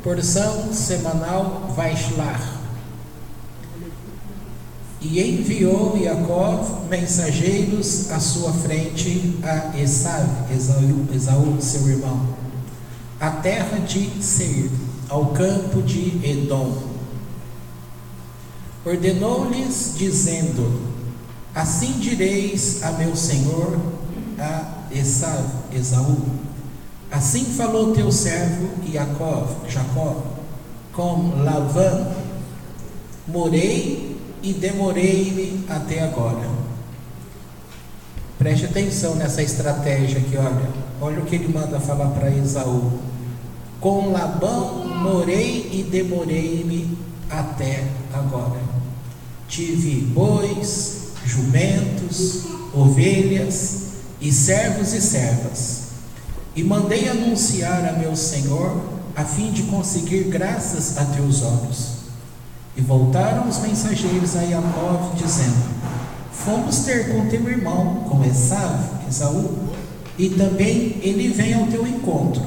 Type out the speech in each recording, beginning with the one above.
porção semanal Vaishlach. E enviou Jacó mensageiros à sua frente a Esaú, seu irmão, à terra de Seir, ao campo de Edom. Ordenou-lhes, dizendo: assim direis a meu senhor, a Esaú: assim falou teu servo Jacó, com Labã: morei e demorei-me até agora. Preste atenção nessa estratégia aqui, olha o que ele manda falar para Esaú: com Labão morei e demorei-me até agora. Tive bois, jumentos, ovelhas e servos e servas, e mandei anunciar a meu senhor, a fim de conseguir graças a teus olhos. E voltaram os mensageiros a Jacó, dizendo: fomos ter com teu irmão, com Esaú, e também ele vem ao teu encontro,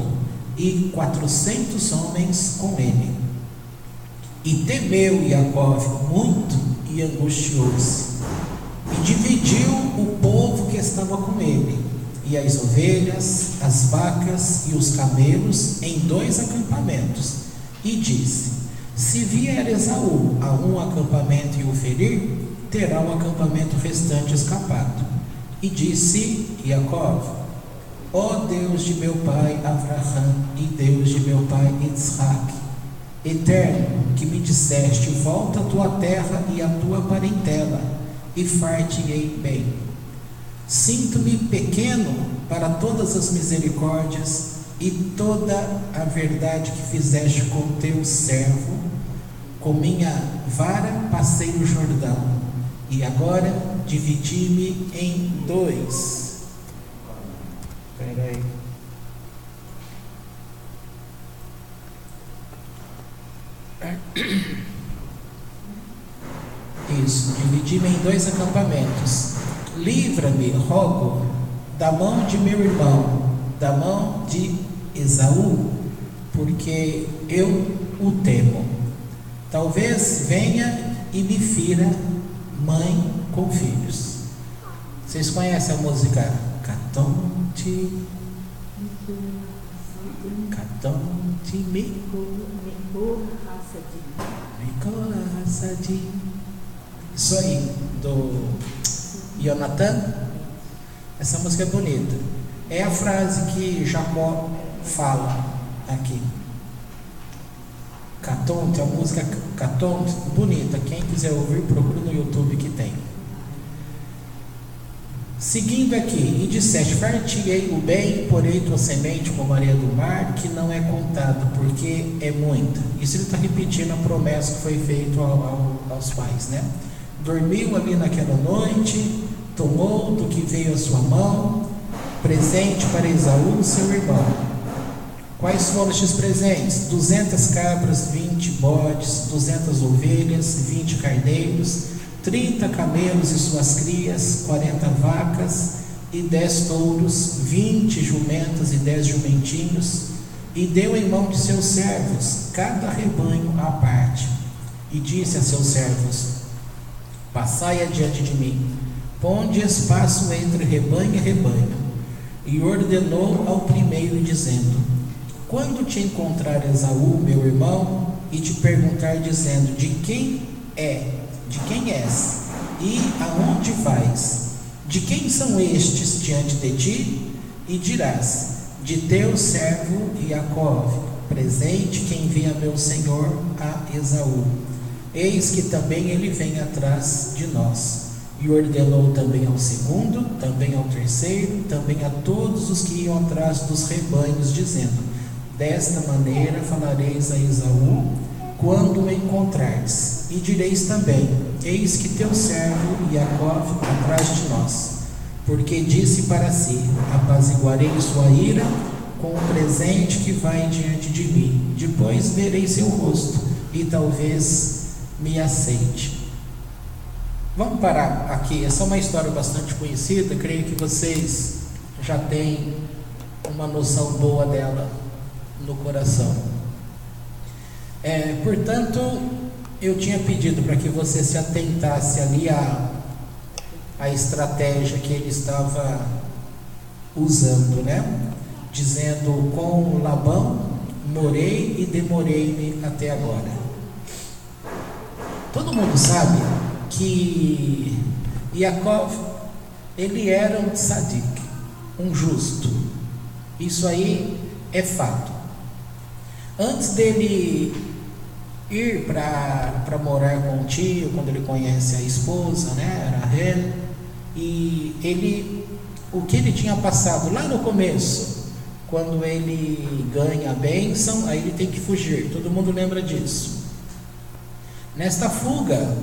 e 400 homens com ele. E temeu Jacó muito e angustiou-se, e dividiu o povo que estava com ele, e as ovelhas, as vacas e os camelos em 2 acampamentos, e disse: se vier Esaú a um acampamento e o ferir, terá o acampamento restante escapado. E disse Jacó: ó Deus de meu pai Abraão e Deus de meu pai Isaac, eterno, que me disseste: volta à tua terra e à tua parentela, e far-te-ei bem. Sinto-me pequeno para todas as misericórdias e toda a verdade que fizeste com teu servo. Com minha vara passei o Jordão, e agora dividi-me em 2. Espera aí. Isso, dividi-me em 2 acampamentos. Livra-me, rogo, da mão de meu irmão, da mão de Esaú, porque eu o temo. Talvez venha e me fira mãe com filhos. Vocês conhecem a música Catonte, me coraçadinho. Isso aí, do Jonathan. Essa música é bonita. É a frase que Jacó fala aqui. Catonte, a música Catonte, bonita. Quem quiser ouvir, procura no YouTube que tem. Seguindo aqui: e disseste: far-te-ei o bem, porei tua semente como a areia do mar, que não é contada, porque é muita. Isso ele está repetindo a promessa que foi feita aos pais, né? Dormiu ali naquela noite, tomou do que veio à sua mão, presente para Esaú, seu irmão. Quais foram estes presentes? 200 cabras, 20 bodes, 200 ovelhas, 20 carneiros, 30 camelos e suas crias, 40 vacas e 10 touros, 20 jumentas e 10 jumentinhos, e deu em mão de seus servos cada rebanho à parte, e disse a seus servos: passai adiante de mim, ponde espaço entre rebanho e rebanho. E ordenou ao primeiro, dizendo: quando te encontrar Esaú, meu irmão, e te perguntar, dizendo: de quem és, e aonde vais? De quem são estes diante de ti? E dirás: de teu servo Jacó, presente que envia meu senhor a Esaú. Eis que também ele vem atrás de nós. E ordenou também ao segundo, também ao terceiro, também a todos os que iam atrás dos rebanhos, dizendo: desta maneira falareis a Esaú quando o encontrares, e direis também: eis que teu servo Jacó atrás de nós, porque disse para si: apaziguarei sua ira com o presente que vai diante de mim, depois verei seu rosto, e talvez me aceite. Vamos parar aqui. Essa é uma história bastante conhecida, creio que vocês já têm uma noção boa dela no coração. Portanto, eu tinha pedido para que você se atentasse ali à estratégia que ele estava usando, né? Dizendo: com Labão morei e demorei-me até agora. Todo mundo sabe que Yaakov, ele era um tzadik, um justo. Isso aí é fato. Antes dele ir para morar com o tio, quando ele conhece a esposa, né, Rahel, e o que ele tinha passado lá no começo, quando ele ganha a bênção, aí ele tem que fugir. Todo mundo lembra disso. Nesta fuga,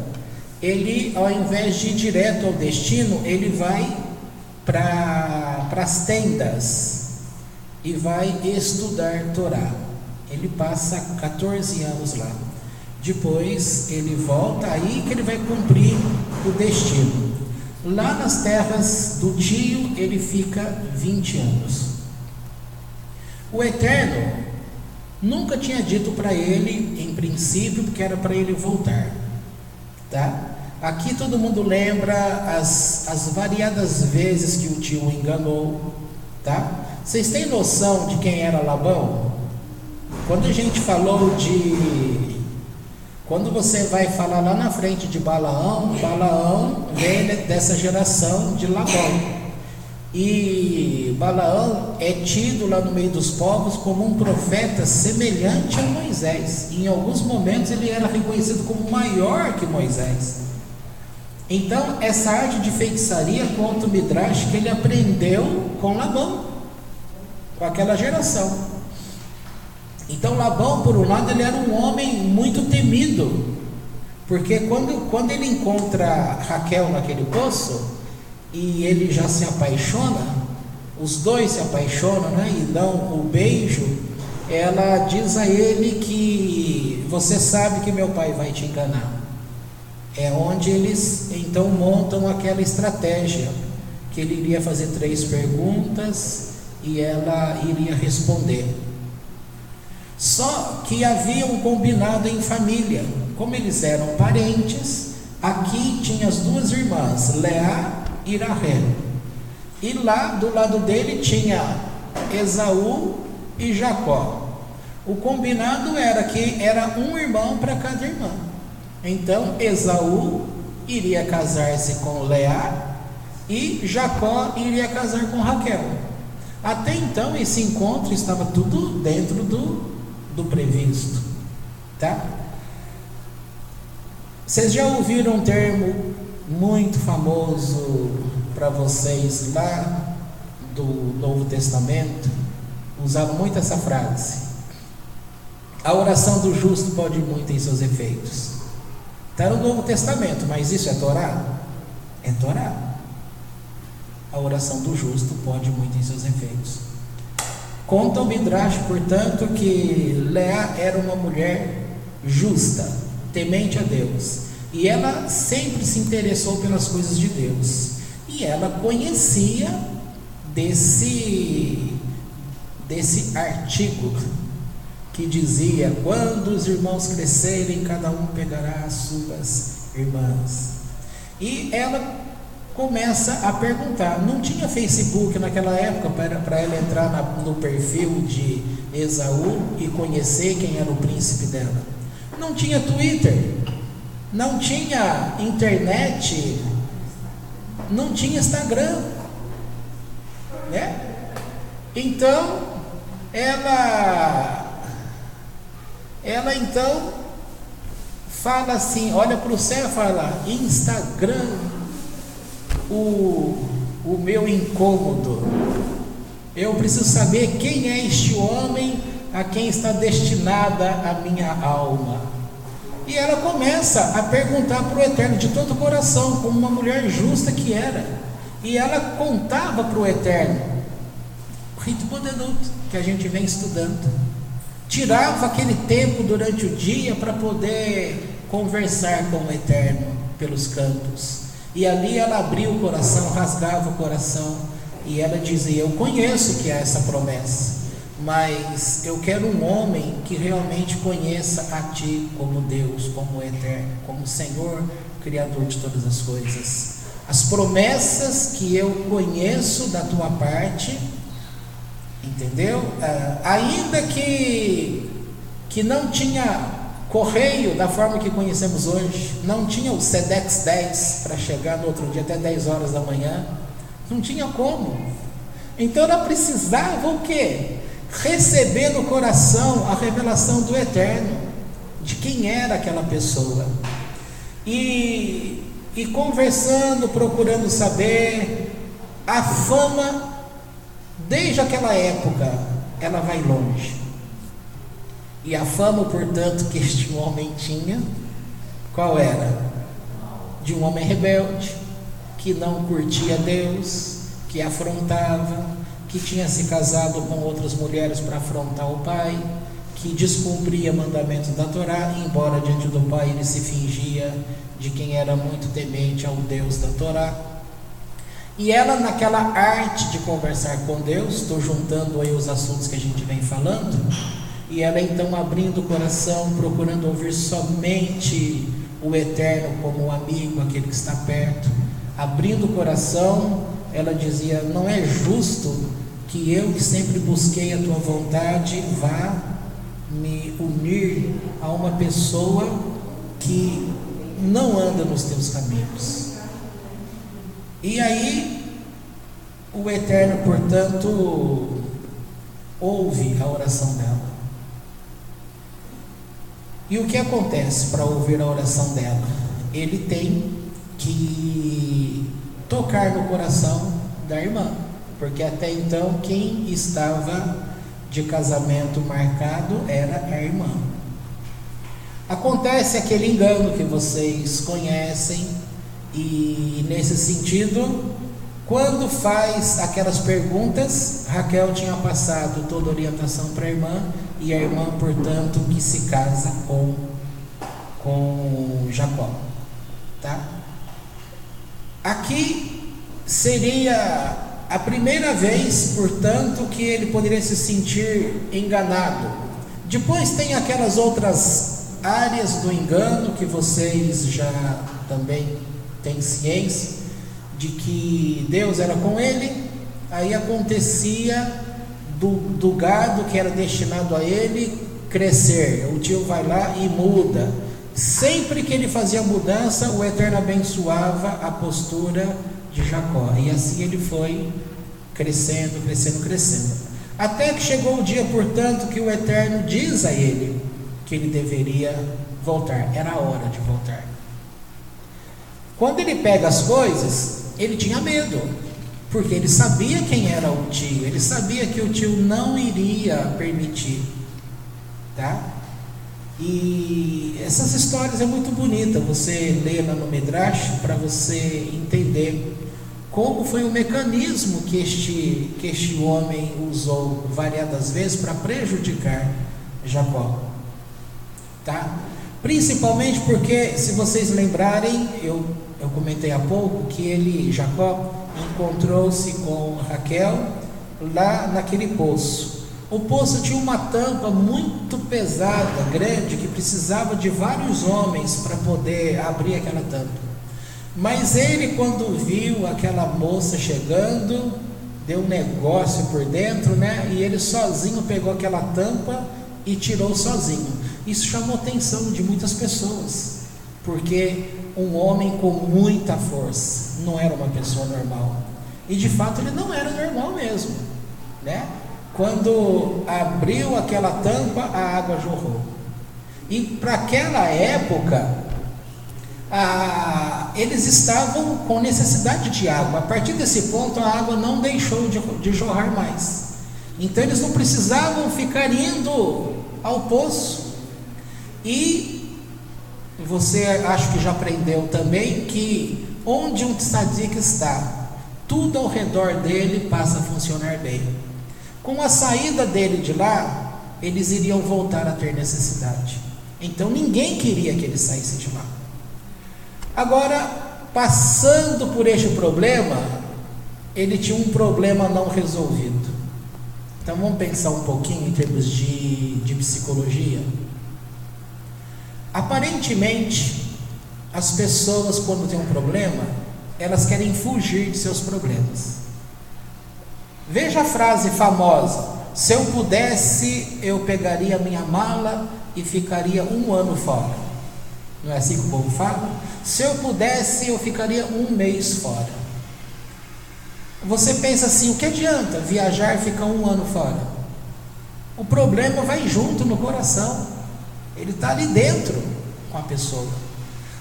ele, ao invés de ir direto ao destino, ele vai para as tendas e vai estudar Torá. Ele passa 14 anos lá. Depois ele volta, aí que ele vai cumprir o destino. Lá nas terras do tio, ele fica 20 anos. O Eterno nunca tinha dito para ele, em princípio, que era para ele voltar, tá? Aqui todo mundo lembra as variadas vezes que o tio o enganou, tá? Vocês têm noção de quem era Labão? Quando a gente falou quando você vai falar lá na frente de Balaão vem dessa geração de Labão. E Balaão é tido lá no meio dos povos como um profeta semelhante a Moisés. E em alguns momentos ele era reconhecido como maior que Moisés. Então essa arte de feitiçaria, conta o Midrash, que ele aprendeu com Labão, com aquela geração. Então Labão, por um lado, ele era um homem muito temido, porque quando ele encontra Raquel naquele poço e ele já se apaixona, os dois se apaixonam, né, e dão o beijo, ela diz a ele que você sabe que meu pai vai te enganar. É onde eles então montam aquela estratégia, que ele iria fazer 3 perguntas e ela iria responder. Só que havia um combinado em família. Como eles eram parentes, aqui tinha as 2 irmãs, Leá e Rahel. E lá do lado dele tinha Esaú e Jacó. O combinado era que era um irmão para cada irmã. Então Esaú iria casar-se com Leá e Jacó iria casar com Raquel. Até então esse encontro estava tudo dentro do previsto, tá? Vocês já ouviram um termo muito famoso para vocês lá do Novo Testamento? Usaram muito essa frase: a oração do justo pode muito em seus efeitos. Está no Novo Testamento, mas isso é Torá? É Torá. A oração do justo pode muito em seus efeitos. Conta o Midrash, portanto, que Leá era uma mulher justa, temente a Deus, e ela sempre se interessou pelas coisas de Deus, e ela conhecia desse artigo que dizia: quando os irmãos crescerem, cada um pegará as suas irmãs. E ela começa a perguntar. Não tinha Facebook naquela época para ela entrar no perfil de Esaú e conhecer quem era o príncipe dela. Não tinha Twitter, não tinha internet, não tinha Instagram, né? Então ela então fala assim, olha para o céu e fala: Instagram, o meu incômodo, eu preciso saber quem é este homem a quem está destinada a minha alma. E ela começa a perguntar para o Eterno de todo o coração, como uma mulher justa que era, e ela contava para o Eterno o rito Bodenut que a gente vem estudando, tirava aquele tempo durante o dia para poder conversar com o Eterno pelos campos. E ali ela abria o coração, rasgava o coração, e ela dizia: eu conheço que há essa promessa, mas eu quero um homem que realmente conheça a Ti como Deus, como Eterno, como Senhor, Criador de todas as coisas. As promessas que eu conheço da Tua parte, entendeu? Ainda que não tinha correio da forma que conhecemos hoje, não tinha o Sedex 10 para chegar no outro dia até 10 horas da manhã, não tinha como. Então ela precisava o quê? Receber no coração a revelação do Eterno, de quem era aquela pessoa, e conversando, procurando saber. A fama, desde aquela época, ela vai longe. E a fama, portanto, que este homem tinha, qual era? De um homem rebelde, que não curtia Deus, que afrontava, que tinha se casado com outras mulheres para afrontar o pai, que descumpria mandamentos da Torá, embora diante do pai ele se fingia de quem era muito temente ao Deus da Torá. E ela, naquela arte de conversar com Deus, estou juntando aí os assuntos que a gente vem falando, e ela então abrindo o coração, procurando ouvir somente o Eterno como um amigo, aquele que está perto, abrindo o coração, ela dizia: não é justo que eu, que sempre busquei a Tua vontade, vá me unir a uma pessoa que não anda nos Teus caminhos. E aí o Eterno, portanto, ouve a oração dela. E o que acontece para ouvir a oração dela? Ele tem que tocar no coração da irmã, porque até então quem estava de casamento marcado era a irmã. Acontece aquele engano que vocês conhecem, e nesse sentido, quando faz aquelas perguntas, Raquel tinha passado toda a orientação para a irmã, e a irmã, portanto, que se casa com Jacó, tá? Aqui seria a primeira vez, portanto, que ele poderia se sentir enganado. Depois tem aquelas outras áreas do engano que vocês já também têm ciência de que Deus era com ele. Aí acontecia do gado que era destinado a ele crescer, o tio vai lá e muda. Sempre que ele fazia mudança, o Eterno abençoava a postura de Jacó, e assim ele foi crescendo, até que chegou o dia, portanto, que o Eterno diz a ele que ele deveria voltar, era a hora de voltar. Quando ele pega as coisas, ele tinha medo, porque ele sabia quem era o tio, ele sabia que o tio não iria permitir, tá? E essas histórias é muito bonita, você lê lá no Midrash para você entender como foi o mecanismo que este homem usou variadas vezes para prejudicar Jacó, tá? Principalmente porque, se vocês lembrarem, eu comentei há pouco que Jacó, encontrou-se com Raquel lá naquele poço. O poço tinha uma tampa muito pesada, grande, que precisava de vários homens para poder abrir aquela tampa. Mas ele, quando viu aquela moça chegando, deu um negócio por dentro, né? E ele sozinho pegou aquela tampa e tirou sozinho. Isso chamou a atenção de muitas pessoas, porque um homem com muita força não era uma pessoa normal. E de fato ele não era normal mesmo, né? Quando abriu aquela tampa, a água jorrou. E para aquela época, eles estavam com necessidade de água. A partir desse ponto, a água não deixou de jorrar mais. Então eles não precisavam ficar indo ao poço. E você acho que já aprendeu também que onde um tzadik está, tudo ao redor dele passa a funcionar bem. Com a saída dele de lá, eles iriam voltar a ter necessidade. Então ninguém queria que ele saísse de lá. Agora, passando por este problema, ele tinha um problema não resolvido. Então vamos pensar um pouquinho em termos de psicologia. Aparentemente, as pessoas, quando têm um problema, elas querem fugir de seus problemas. Veja a frase famosa: se eu pudesse, eu pegaria minha mala e ficaria 1 ano fora. Não é assim que o povo fala? Se eu pudesse, eu ficaria 1 mês fora. Você pensa assim: o que adianta viajar e ficar 1 ano fora? O problema vai junto no coração, ele está ali dentro com a pessoa.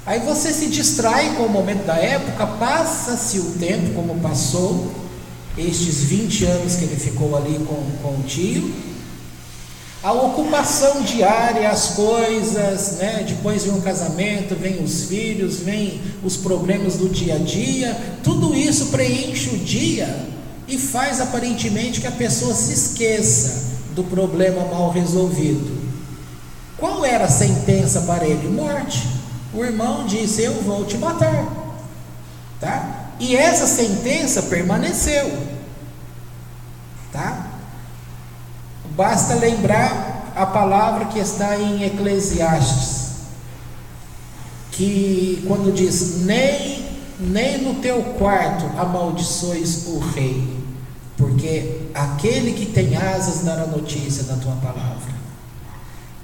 Aí você se distrai com o momento da época, passa-se o tempo, como passou estes 20 anos que ele ficou ali com o tio, a ocupação diária, as coisas, né? Depois vem um casamento, vem os filhos, vem os problemas do dia a dia, tudo isso preenche o dia e faz aparentemente que a pessoa se esqueça do problema mal resolvido. Qual era a sentença para ele? Morte. O irmão disse: eu vou te matar, tá? E essa sentença permaneceu, tá? Basta lembrar a palavra que está em Eclesiastes, que quando diz: nem no teu quarto amaldiçoes o rei, porque aquele que tem asas dará notícia da tua palavra.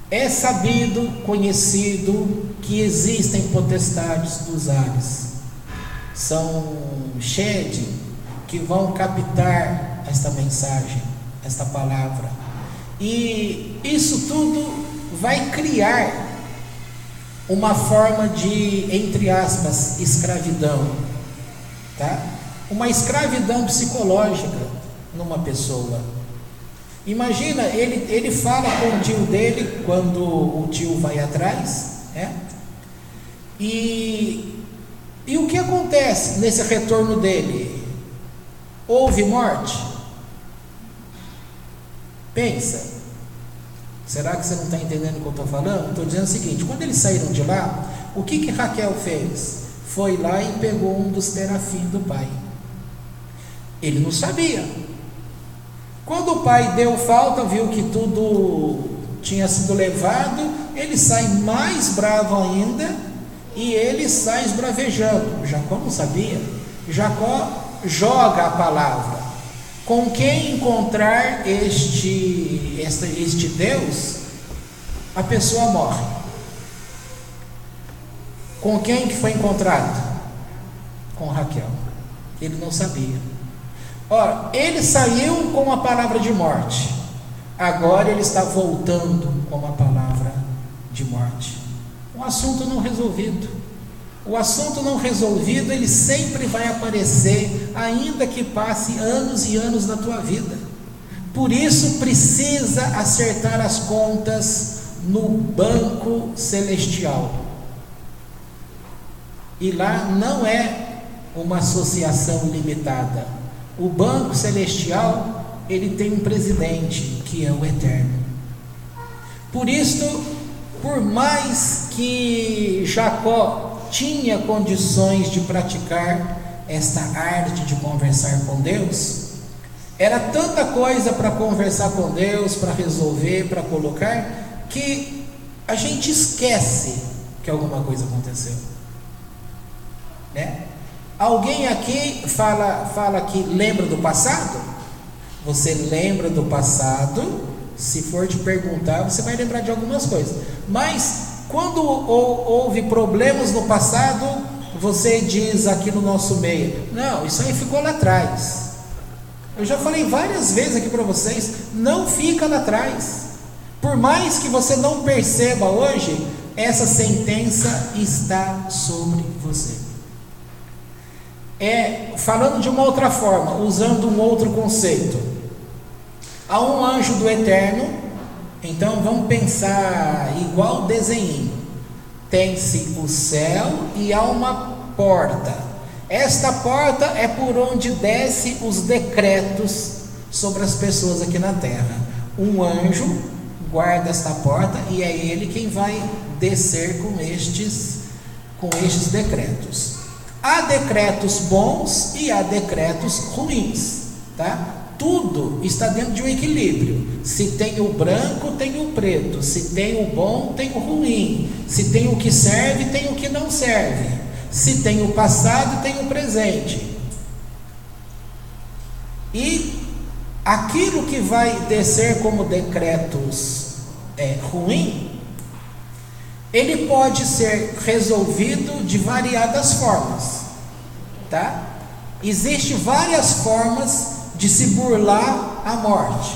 É sabido, conhecido, que existem potestades dos ares, são Shed, que vão captar esta mensagem, esta palavra, e isso tudo vai criar uma forma de, entre aspas, escravidão, tá? Uma escravidão psicológica numa pessoa. Imagina, ele fala com o tio dele, quando o tio vai atrás, né? E o que acontece nesse retorno dele? Houve morte? Pensa. Será que você não está entendendo o que eu estou falando? Estou dizendo o seguinte: quando eles saíram de lá, o que Raquel fez? Foi lá e pegou um dos terafim do pai. Ele não sabia. Quando o pai deu falta, viu que tudo tinha sido levado, ele sai mais bravo ainda, e ele sai esbravejando. Jacó não sabia. Jacó joga a palavra: com quem encontrar este Deus, a pessoa morre. Com quem que foi encontrado? Com Raquel. Ele não sabia. Ora, ele saiu com a palavra de morte, agora ele está voltando com a palavra de morte. Um assunto não resolvido. O assunto não resolvido, ele sempre vai aparecer, ainda que passe anos e anos da tua vida. Por isso precisa acertar as contas no banco celestial. E lá não é uma associação limitada. O banco celestial, ele tem um presidente, que é o Eterno. Por isso, por mais que Jacó tinha condições de praticar esta arte de conversar com Deus, era tanta coisa para conversar com Deus, para resolver, para colocar, que a gente esquece que alguma coisa aconteceu, né? Alguém aqui fala que lembra do passado? Você lembra do passado? Se for te perguntar, você vai lembrar de algumas coisas. Mas quando houve problemas no passado, você diz aqui no nosso meio: não, isso aí ficou lá atrás. Eu já falei várias vezes aqui para vocês: não fica lá atrás. Por mais que você não perceba hoje, essa sentença está sobre você. Falando de uma outra forma, usando um outro conceito, há um anjo do Eterno. Então vamos pensar igual desenho. Tem-se o céu e há uma porta. Esta porta é por onde desce os decretos sobre as pessoas aqui na terra. Um anjo guarda esta porta e é ele quem vai descer com estes decretos. Há decretos bons e há decretos ruins, tá? tudo está dentro de um equilíbrio. Se tem o branco, tem o preto. Se tem o bom, tem o ruim. Se tem o que serve, tem o que não serve. Se tem o passado, tem o presente. E aquilo que vai descer como decretos ruim, ele pode ser resolvido de variadas formas, tá? Existem várias formas de se burlar a morte.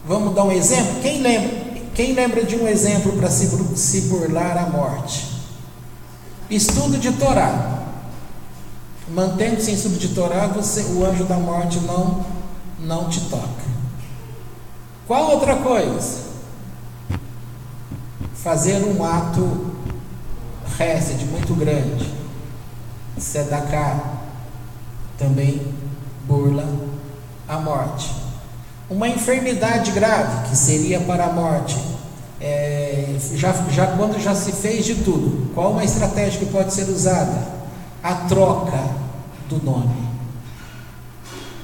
Vamos dar um exemplo? Quem lembra de um exemplo para se burlar a morte? Estudo de Torá. Mantendo-se em estudo de Torá, o anjo da morte não te toca. Qual outra coisa? Fazer um ato hesed muito grande. Sedaká também burla a morte. Uma enfermidade grave, que seria para a morte, quando já se fez de tudo, qual uma estratégia que pode ser usada? A troca do nome,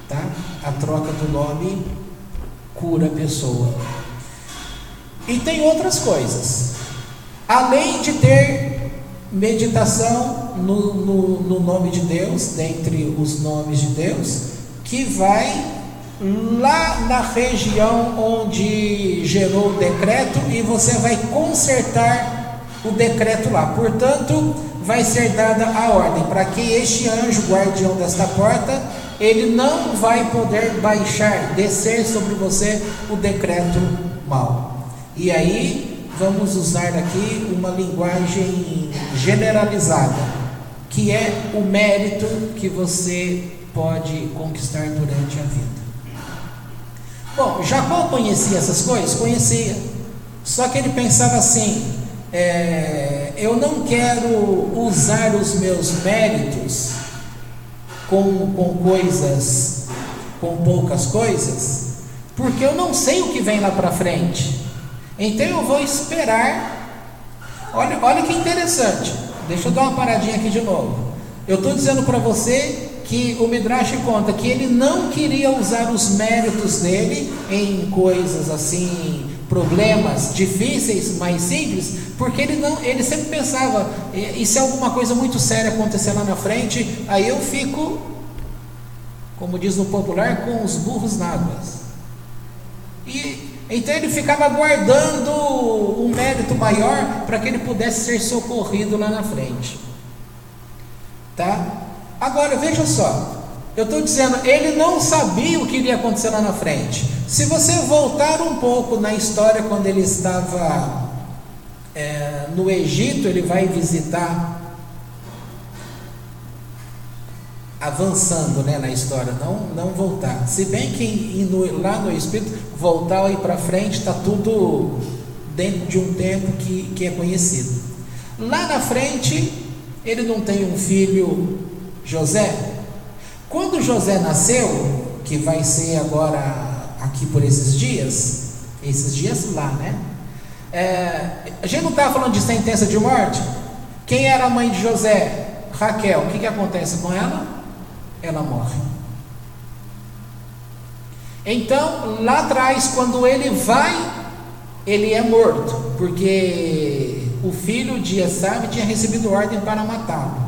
tá? A troca do nome cura a pessoa. E tem outras coisas, além de ter meditação no nome de Deus, dentre os nomes de Deus, que vai lá na região onde gerou o decreto e você vai consertar o decreto lá. Portanto, vai ser dada a ordem para que este anjo guardião desta porta, ele não vai poder descer sobre você o decreto mau. E aí vamos usar aqui uma linguagem generalizada, que é o mérito que você pode conquistar durante a vida. Bom, Jacó conhecia essas coisas? Conhecia. Só que ele pensava assim: eu não quero usar os meus méritos com coisas, com poucas coisas, porque eu não sei o que vem lá para frente. Então eu vou esperar. Olha que interessante. Deixa eu dar uma paradinha aqui de novo. Eu estou dizendo para você que o Midrash conta que ele não queria usar os méritos dele em coisas assim, problemas difíceis, mais simples, porque ele sempre pensava, e se alguma coisa muito séria acontecer lá na frente, aí eu fico, como diz no popular, com os burros na água. E então ele ficava guardando um mérito maior para que ele pudesse ser socorrido lá na frente, tá? Agora veja só, eu estou dizendo, ele não sabia o que iria acontecer lá na frente. Se você voltar um pouco na história, quando ele estava no Egito, ele vai visitar, avançando, né, na história, não voltar. Se bem que lá no Espírito, voltar e ir para frente, está tudo dentro de um tempo que é conhecido. Lá na frente, ele não tem um filho, José. Quando José nasceu, que vai ser agora aqui por esses dias lá, né? A gente não estava falando de sentença de morte? Quem era a mãe de José? Raquel. O que acontece com ela? Ela morre. Então, lá atrás, quando ele vai, ele é morto, porque o filho de Esaú tinha recebido ordem para matá-lo.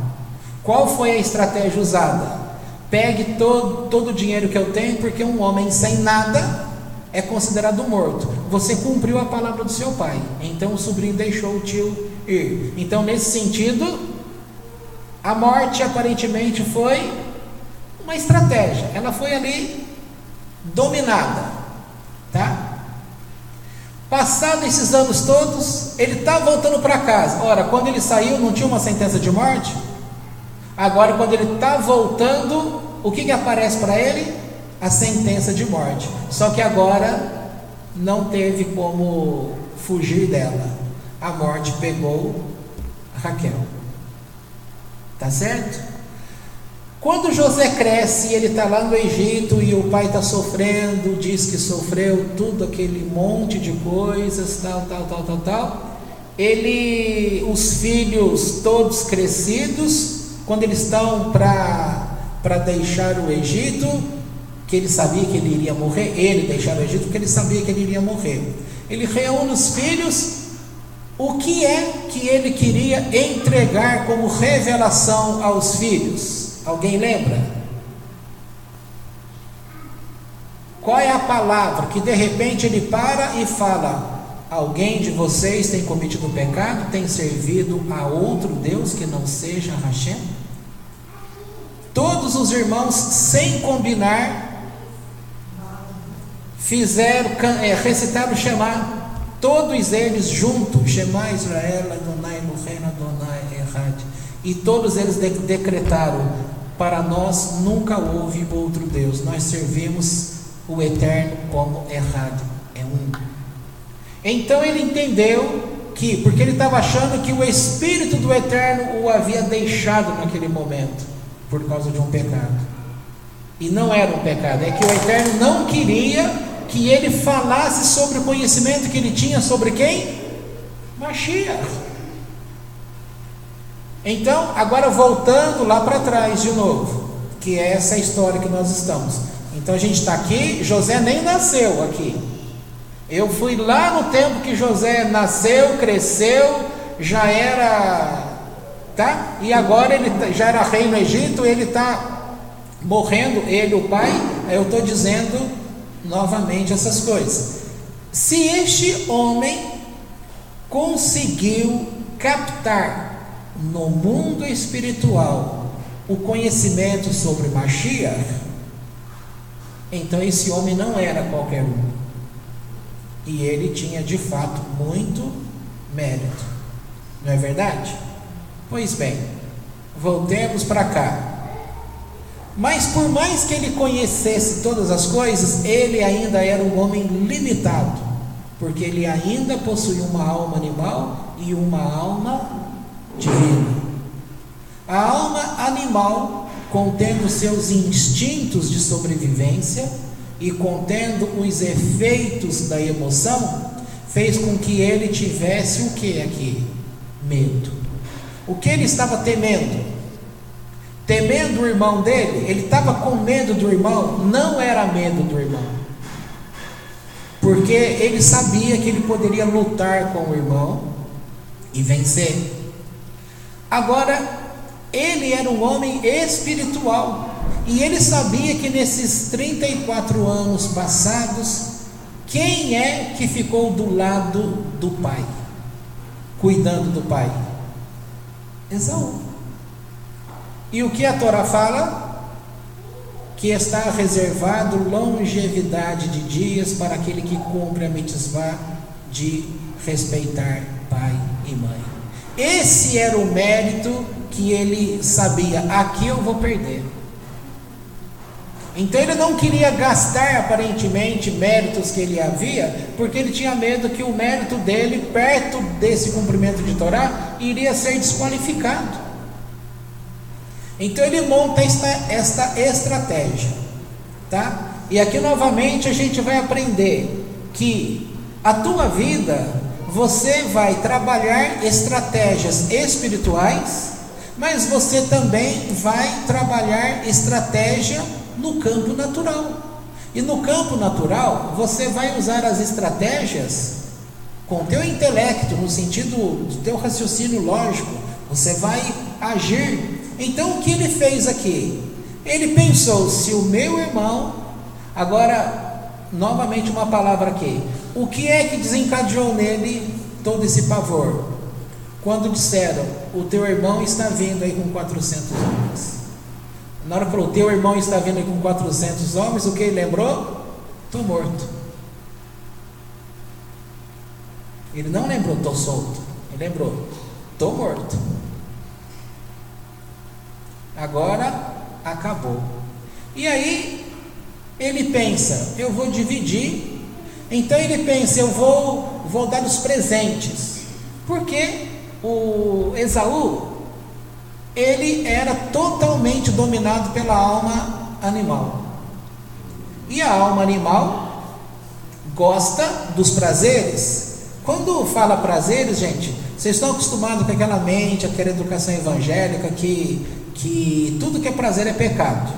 Qual foi a estratégia usada? Pegue todo o dinheiro que eu tenho, porque um homem sem nada é considerado morto. Você cumpriu a palavra do seu pai, então o sobrinho deixou o tio ir. Então, nesse sentido, a morte aparentemente foi uma estratégia, ela foi ali dominada, tá? Passado esses anos todos, ele está voltando para casa. Ora, quando ele saiu, não tinha uma sentença de morte? Agora, quando ele está voltando, o que aparece para ele? A sentença de morte. Só que agora não teve como fugir dela. A morte pegou Raquel. Tá certo? Quando José cresce, ele está lá no Egito e o pai está sofrendo, diz que sofreu tudo aquele monte de coisas, tal. Os filhos todos crescidos, quando eles estão para deixar o Egito, que ele sabia que ele iria morrer, ele deixar o Egito porque ele sabia que ele iria morrer. Ele reúne os filhos. O que é que ele queria entregar como revelação aos filhos? Alguém lembra? Qual é a palavra que de repente ele para e fala: alguém de vocês tem cometido pecado, tem servido a outro Deus que não seja Hashem? Todos os irmãos, sem combinar, recitaram o Shema. Todos eles juntos, Shema Israel, Adonai Eloheinu, Adonai Echad. E todos eles decretaram: para nós nunca houve outro Deus, nós servimos o Eterno como Echad, é um. Então ele entendeu que, porque ele estava achando que o Espírito do Eterno o havia deixado naquele momento, por causa de um pecado. E não era um pecado, é que o Eterno não queria que ele falasse sobre o conhecimento que ele tinha sobre quem? Mashiach. Então, agora voltando lá para trás de novo, que é essa história que nós estamos. Então a gente está aqui, José nem nasceu aqui. Eu fui lá no tempo que José nasceu, cresceu, já era, tá? E agora ele já era rei no Egito, ele está morrendo, ele, o pai. Eu estou dizendo novamente essas coisas. Se este homem conseguiu captar no mundo espiritual o conhecimento sobre Mashiach, então esse homem não era qualquer um, e ele tinha de fato muito mérito, não é verdade? Pois bem, voltemos para cá. Mas por mais que ele conhecesse todas as coisas, ele ainda era um homem limitado, porque ele ainda possuía uma alma animal e uma alma divina. A alma animal, contendo seus instintos de sobrevivência e contendo os efeitos da emoção, fez com que ele tivesse o que aqui? Medo. O que ele estava temendo? Temendo o irmão dele? Ele estava com medo do irmão? Não era medo do irmão, porque ele sabia que ele poderia lutar com o irmão e vencer. Agora, ele era um homem espiritual, e ele sabia que nesses 34 anos passados, quem é que ficou do lado do pai, cuidando do pai? Esaú. E o que a Torá fala? Que está reservado longevidade de dias para aquele que cumpre a mitzvah de respeitar pai e mãe. Esse era o mérito que ele sabia: aqui eu vou perder. Então ele não queria gastar aparentemente méritos que ele havia, porque ele tinha medo que o mérito dele, perto desse cumprimento de Torá, iria ser desqualificado. Então ele monta esta estratégia, tá? E aqui novamente a gente vai aprender que a tua vida, você vai trabalhar estratégias espirituais, mas você também vai trabalhar estratégia no campo natural. E no campo natural, você vai usar as estratégias com o teu intelecto, no sentido do teu raciocínio lógico, você vai agir. Então o que ele fez aqui? Ele pensou: se o meu irmão, agora novamente uma palavra aqui, o que é que desencadeou nele todo esse pavor? Quando disseram: o teu irmão está vindo aí com 400 homens. Na hora que falou: o teu irmão está vindo aí com 400 homens, o que ele lembrou? Estou morto. Ele não lembrou estou solto, ele lembrou: estou morto. Agora acabou. E aí ele pensa: eu vou dividir. Então ele pensa: eu vou dar os presentes, porque o Esaú, ele era totalmente dominado pela alma animal, e a alma animal gosta dos prazeres. Quando fala prazeres, gente, vocês estão acostumados com aquela mente, aquela educação evangélica que tudo que é prazer é pecado.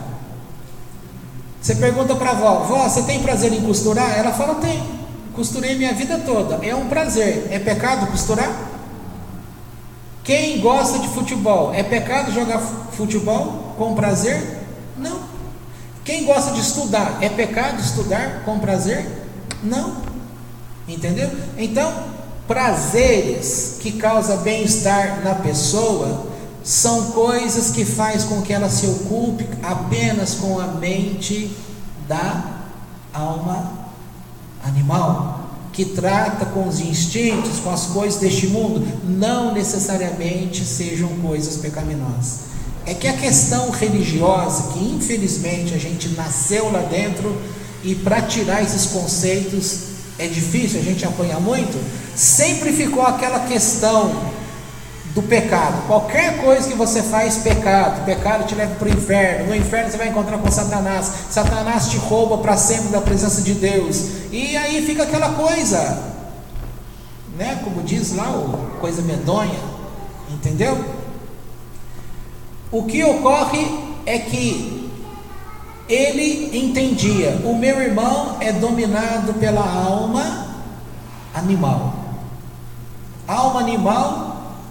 Você pergunta para a avó: vó, você tem prazer em costurar? Ela fala: tem, costurei minha vida toda, é um prazer. É pecado costurar? Quem gosta de futebol, é pecado jogar futebol com prazer? Não. Quem gosta de estudar, é pecado estudar com prazer? Não. Entendeu? Então, prazeres que causam bem-estar na pessoa são coisas que faz com que ela se ocupe apenas com a mente da alma animal, que trata com os instintos, com as coisas deste mundo, não necessariamente sejam coisas pecaminosas. É que a questão religiosa, que infelizmente a gente nasceu lá dentro, e para tirar esses conceitos é difícil, a gente apanha muito, sempre ficou aquela questão do pecado. Qualquer coisa que você faz, pecado. Pecado te leva para o inferno. No inferno você vai encontrar com Satanás. Satanás te rouba para sempre da presença de Deus. E aí fica aquela coisa, né? Como diz lá, coisa medonha. Entendeu? O que ocorre é que ele entendia: o meu irmão é dominado pela alma animal. Alma animal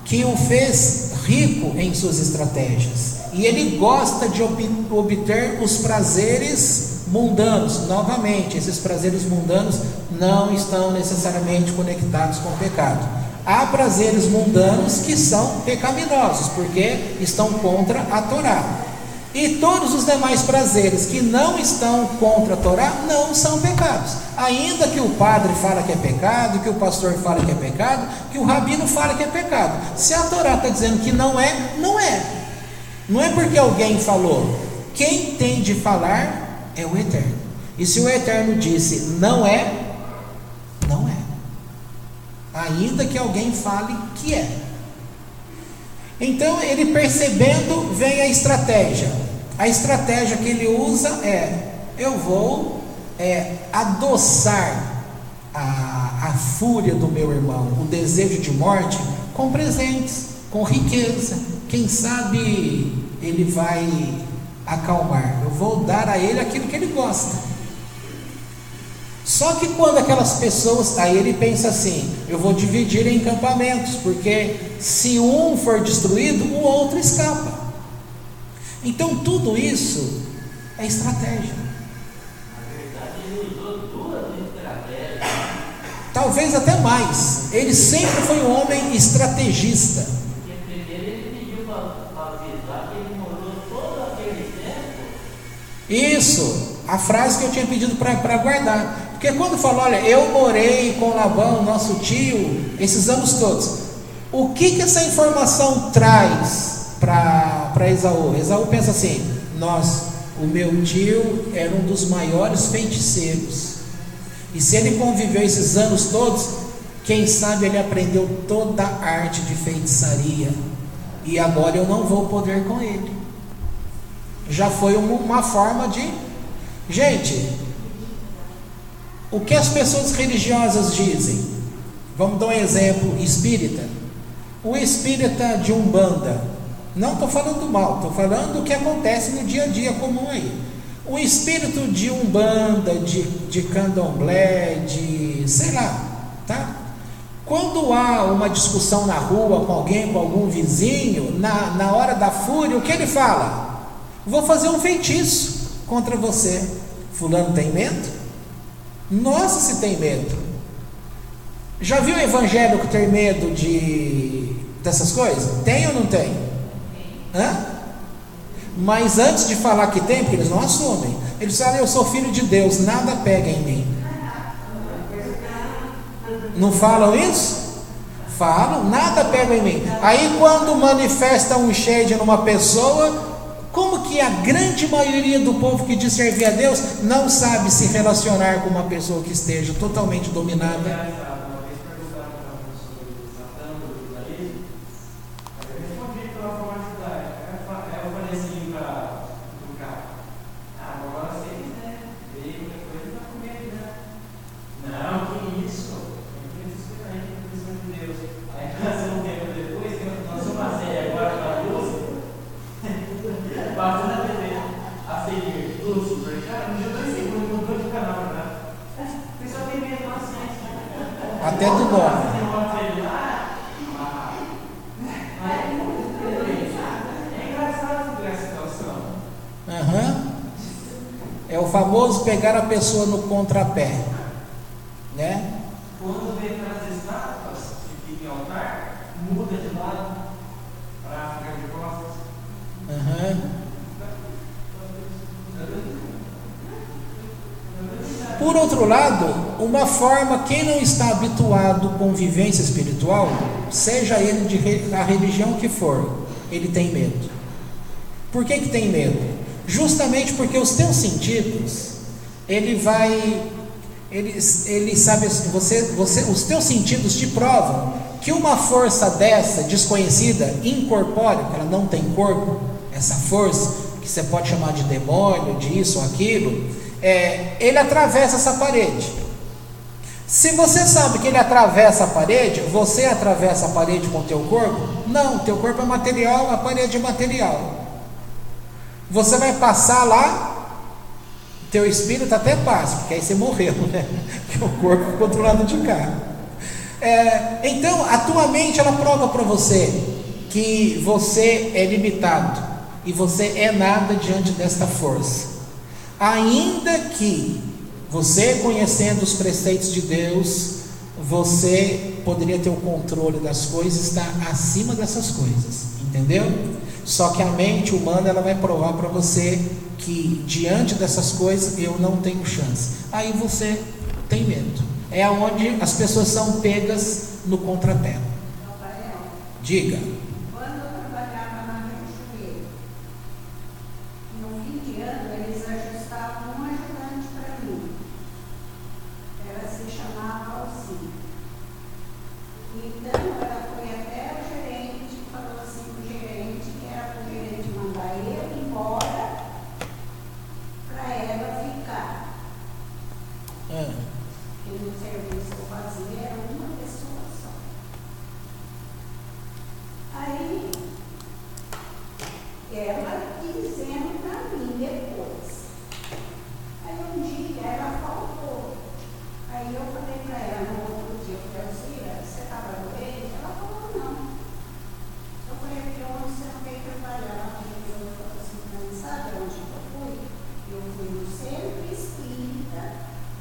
que o fez rico em suas estratégias, e ele gosta de obter os prazeres mundanos. Novamente, esses prazeres mundanos não estão necessariamente conectados com o pecado. Há prazeres mundanos que são pecaminosos, porque estão contra a Torá. E todos os demais prazeres que não estão contra a Torá não são pecados. Ainda que o padre fale que é pecado, que o pastor fale que é pecado, que o rabino fale que é pecado. Se a Torá está dizendo que não é, não é. Não é porque alguém falou. Quem tem de falar é o Eterno. E se o Eterno disse não é, não é. Ainda que alguém fale que é. Então, ele percebendo, vem a estratégia. A estratégia que ele usa é: eu vou adoçar a fúria do meu irmão, o desejo de morte, com presentes, com riqueza. Quem sabe ele vai acalmar. Eu vou dar a ele aquilo que ele gosta. Só que quando aquelas pessoas, aí ele pensa assim: eu vou dividir em campamentos, porque se um for destruído, o outro escapa. Então tudo isso é estratégia. Na verdade, ele usou duas estratégias. Talvez até mais. Ele sempre foi um homem estrategista. Porque primeiro ele pediu para avisar que ele morou todo aquele tempo. Isso, a frase que eu tinha pedido para guardar. Porque quando falou: olha, eu morei com Labão, nosso tio, esses anos todos, o que essa informação traz para Esaú? Esaú pensa assim: o meu tio era um dos maiores feiticeiros, e se ele conviveu esses anos todos, quem sabe ele aprendeu toda a arte de feitiçaria, e agora eu não vou poder com ele. Já foi uma forma de... Gente, o que as pessoas religiosas dizem? Vamos dar um exemplo espírita. O espírita de Umbanda, não estou falando mal, estou falando do que acontece no dia a dia comum aí. O espírito de Umbanda, de Candomblé, de sei lá, tá? Quando há uma discussão na rua com alguém, com algum vizinho, na hora da fúria, o que ele fala? Vou fazer um feitiço contra você. Fulano tem medo? Nossa, se tem medo. Já viu o evangélico ter medo dessas coisas? Tem ou não tem? Hã? Mas antes de falar que tem, porque eles não assumem, eles falam: eu sou filho de Deus, nada pega em mim. Não falam isso? Falam, nada pega em mim. Aí quando manifesta um shade numa pessoa, como que a grande maioria do povo que diz servir a Deus não sabe se relacionar com uma pessoa que esteja totalmente dominada? Basta na TV a seguir Lúcifer. Cara, no dia até do nome. Uhum. É o famoso pegar a pessoa no contrapé, né? Quando vem para as estátuas que ficam em altar, muda de lado para ficar de costas. Uhum. Por outro lado, uma forma, quem não está habituado com convivência espiritual, seja ele de a religião que for, ele tem medo. Por que tem medo? Justamente porque os teus sentidos, ele sabe, os teus sentidos te provam que uma força dessa, desconhecida, incorpórea, ela não tem corpo, essa força, que você pode chamar de demônio, disso ou aquilo, ele atravessa essa parede. Se você sabe que ele atravessa a parede, você atravessa a parede com o teu corpo? Não, teu corpo é material, a parede é material. Você vai passar lá, teu espírito até passa, porque aí você morreu, né? Porque o corpo ficou do lado de cá. Então, a tua mente, ela prova para você que você é limitado e você é nada diante desta força. Ainda que você, conhecendo os preceitos de Deus, você poderia ter o controle das coisas, estar acima dessas coisas, entendeu? Só que a mente humana, ela vai provar para você que diante dessas coisas eu não tenho chance. Aí você tem medo. É onde as pessoas são pegas no contrapé. Diga. Quando eu trabalhava na Rede, no fim de ano, eles ajustavam um ajudante para mim. Ela se chamava Alcine. Então, ela foi até o gerente e falou assim para o gerente que era para o gerente mandar eu embora para ela ficar. Porque no serviço que eu fazia era uma pessoa só. Aí, ela dizendo para mim depois. Aí um dia ela faltou. Aí eu falei para ela no outro dia, eu falei, Alcira, você estava doente? Ela falou, não. Eu falei, porque onde você não veio trabalhar? Eu falei assim, não sabe onde eu fui? Eu fui no centro espírita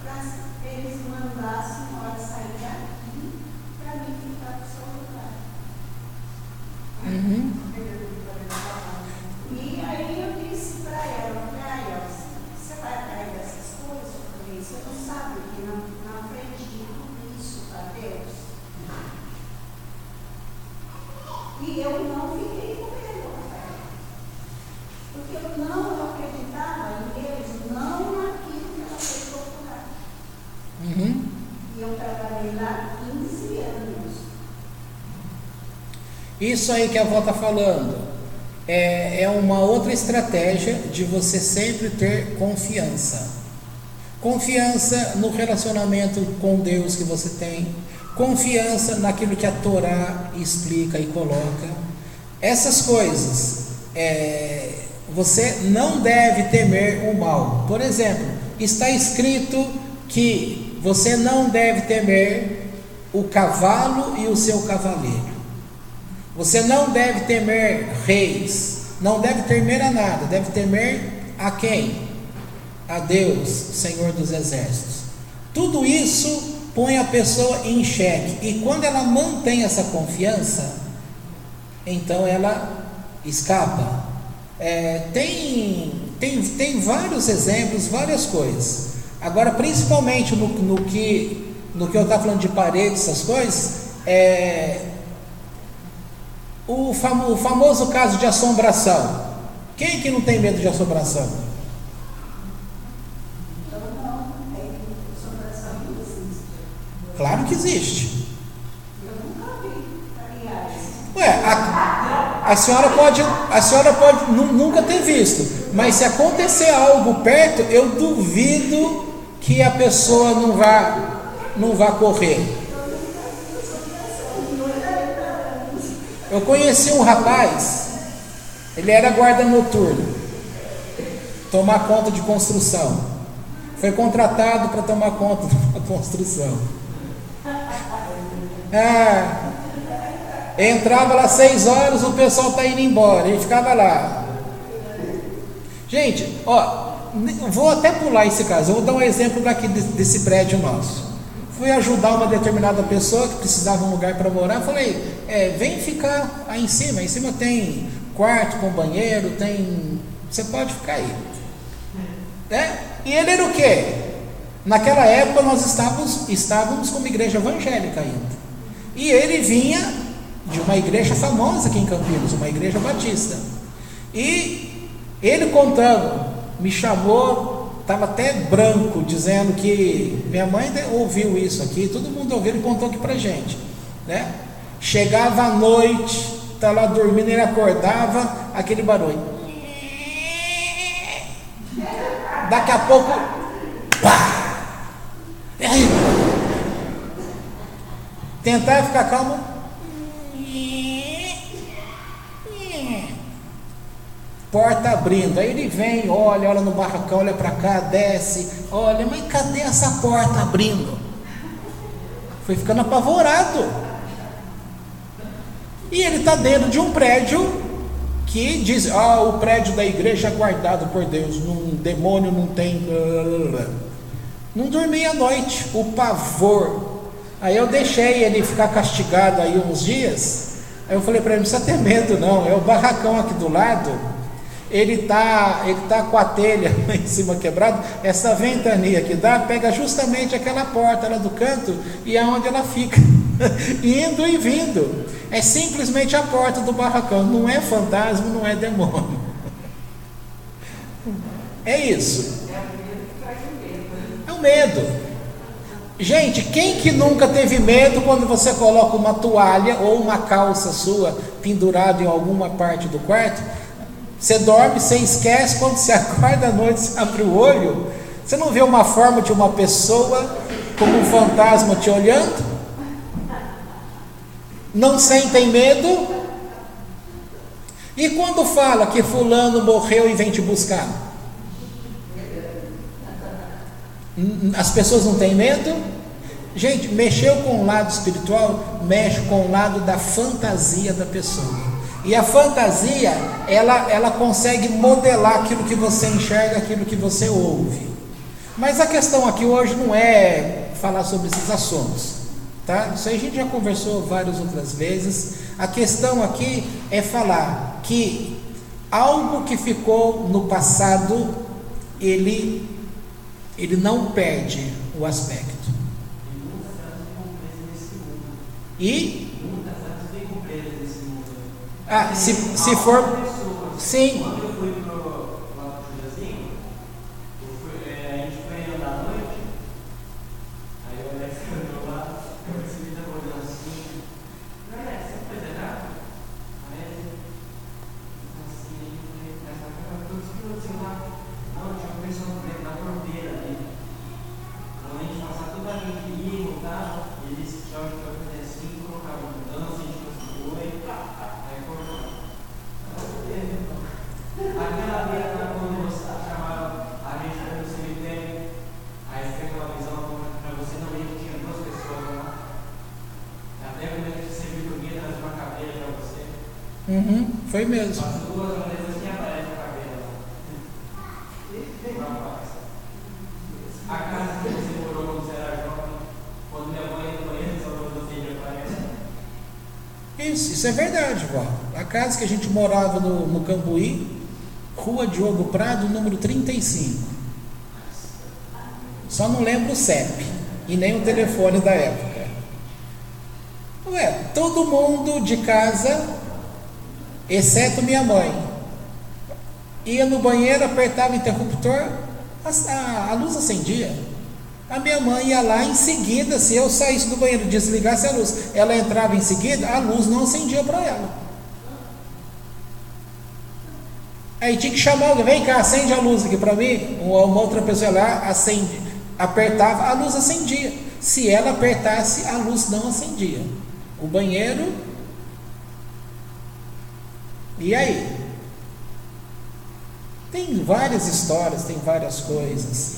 para eles mandassem a hora sair daqui para mim ficar no seu lugar. E aí eu disse para ela, você vai atrás dessas coisas? Eu falei, você não sabe que na frente de tudo isso está Deus? E eu não fiquei com medo, porque eu não acreditava em Deus, não naquilo que ela fez procurar. E eu trabalhei lá 15 anos. Isso aí que a avó está falando é uma outra estratégia de você sempre ter confiança. Confiança no relacionamento com Deus que você tem, confiança naquilo que a Torá explica e coloca. Essas coisas, você não deve temer o mal. Por exemplo, está escrito que você não deve temer o cavalo e o seu cavaleiro. Você não deve temer reis, não deve temer a nada, deve temer a quem? A Deus, Senhor dos Exércitos. Tudo isso põe a pessoa em xeque, e quando ela mantém essa confiança, então ela escapa. Tem vários exemplos, várias coisas. Agora, principalmente no que eu estava falando de paredes, essas coisas, o famoso caso de assombração. Quem que não tem medo de assombração? Claro que existe. Eu nunca vi, aliás. Ué, a senhora pode nunca ter visto, mas se acontecer algo perto, eu duvido que a pessoa não vá correr. Eu conheci um rapaz, ele era guarda noturno, tomar conta de construção. Foi contratado para tomar conta da construção. Entrava lá 6 horas, o pessoal tá indo embora, ele ficava lá. Gente, ó, vou até pular esse caso, eu vou dar um exemplo daqui desse prédio nosso. Fui ajudar uma determinada pessoa que precisava de um lugar para morar, falei, vem ficar aí em cima tem quarto com banheiro, você pode ficar aí. E ele era o quê? Naquela época nós estávamos com uma igreja evangélica ainda. E ele vinha de uma igreja famosa aqui em Campinas, uma igreja batista. E ele contando, me chamou, estava até branco, dizendo que minha mãe ouviu isso aqui, todo mundo ouviu, ele contou aqui pra gente, né? Chegava à noite, tá lá dormindo, ele acordava, aquele barulho. Daqui a pouco, pá! Tentar ficar calmo. Porta abrindo, aí ele vem, olha no barracão, olha para cá, desce, olha, mas cadê essa porta abrindo? Foi ficando apavorado. E ele está dentro de um prédio que diz, o prédio da igreja é guardado por Deus, demônio não tem. Não dormia à noite, o pavor. Aí eu deixei ele ficar castigado aí uns dias. Aí eu falei para ele, não precisa ter medo não, é o barracão aqui do lado. Ele tá com a telha lá em cima quebrado, essa ventania que dá, pega justamente aquela porta lá do canto e é onde ela fica, indo e vindo. É simplesmente a porta do barracão, não é fantasma, não é demônio. É isso. É o medo. Gente, quem que nunca teve medo quando você coloca uma toalha ou uma calça sua pendurada em alguma parte do quarto? Você dorme, você esquece, quando você acorda à noite, você abre o olho, você não vê uma forma de uma pessoa como um fantasma te olhando? Não sentem medo? E quando fala que fulano morreu e vem te buscar? As pessoas não têm medo? Gente, mexeu com o lado espiritual, mexe com o lado da fantasia da pessoa. E a fantasia, ela consegue modelar aquilo que você enxerga, aquilo que você ouve. Mas a questão aqui hoje não é falar sobre esses assuntos, tá? Isso aí a gente já conversou várias outras vezes. A questão aqui é falar que algo que ficou no passado, ele não perde o aspecto. E se for, sim. Quando eu fui lá pro Judazinho, a gente foi andar à noite, aí o Alex andou lá, eu percebi que estava olhando assim, Alex, você fez errado? Aí ele, assim, tudo assim lá, não, tinha uma pessoa na fronteira ali, quando a gente passar toda a gente ia e voltava, eles tinham que fazer assim, colocavam mudança, a gente conseguiu, aí aquela vez quando você chamava a gente para o cemitério, aí fica aquela visão para você também que tinha 2 pessoas lá. Até quando a gente serviu dormir, traz uma cadeira para você. Foi mesmo. As 2 vezes que aparece a cadeira lá. A casa que você morou quando você era jovem, quando minha mãe ia no banheiro, só quando você ia para ela. Isso é verdade, vó. A casa que a gente morava no Cambuí, Rua Diogo Prado, número 35. Só não lembro o CEP e nem o telefone da época. Todo mundo de casa, exceto minha mãe, ia no banheiro, apertava o interruptor, a luz acendia. A minha mãe ia lá em seguida, se eu saísse do banheiro e desligasse a luz, ela entrava em seguida, a luz não acendia para ela. Aí tinha que chamar alguém, vem cá, acende a luz aqui para mim. Uma outra pessoa lá acende, apertava, a luz acendia. Se ela apertasse, a luz não acendia. O banheiro. E aí? Tem várias histórias, tem várias coisas.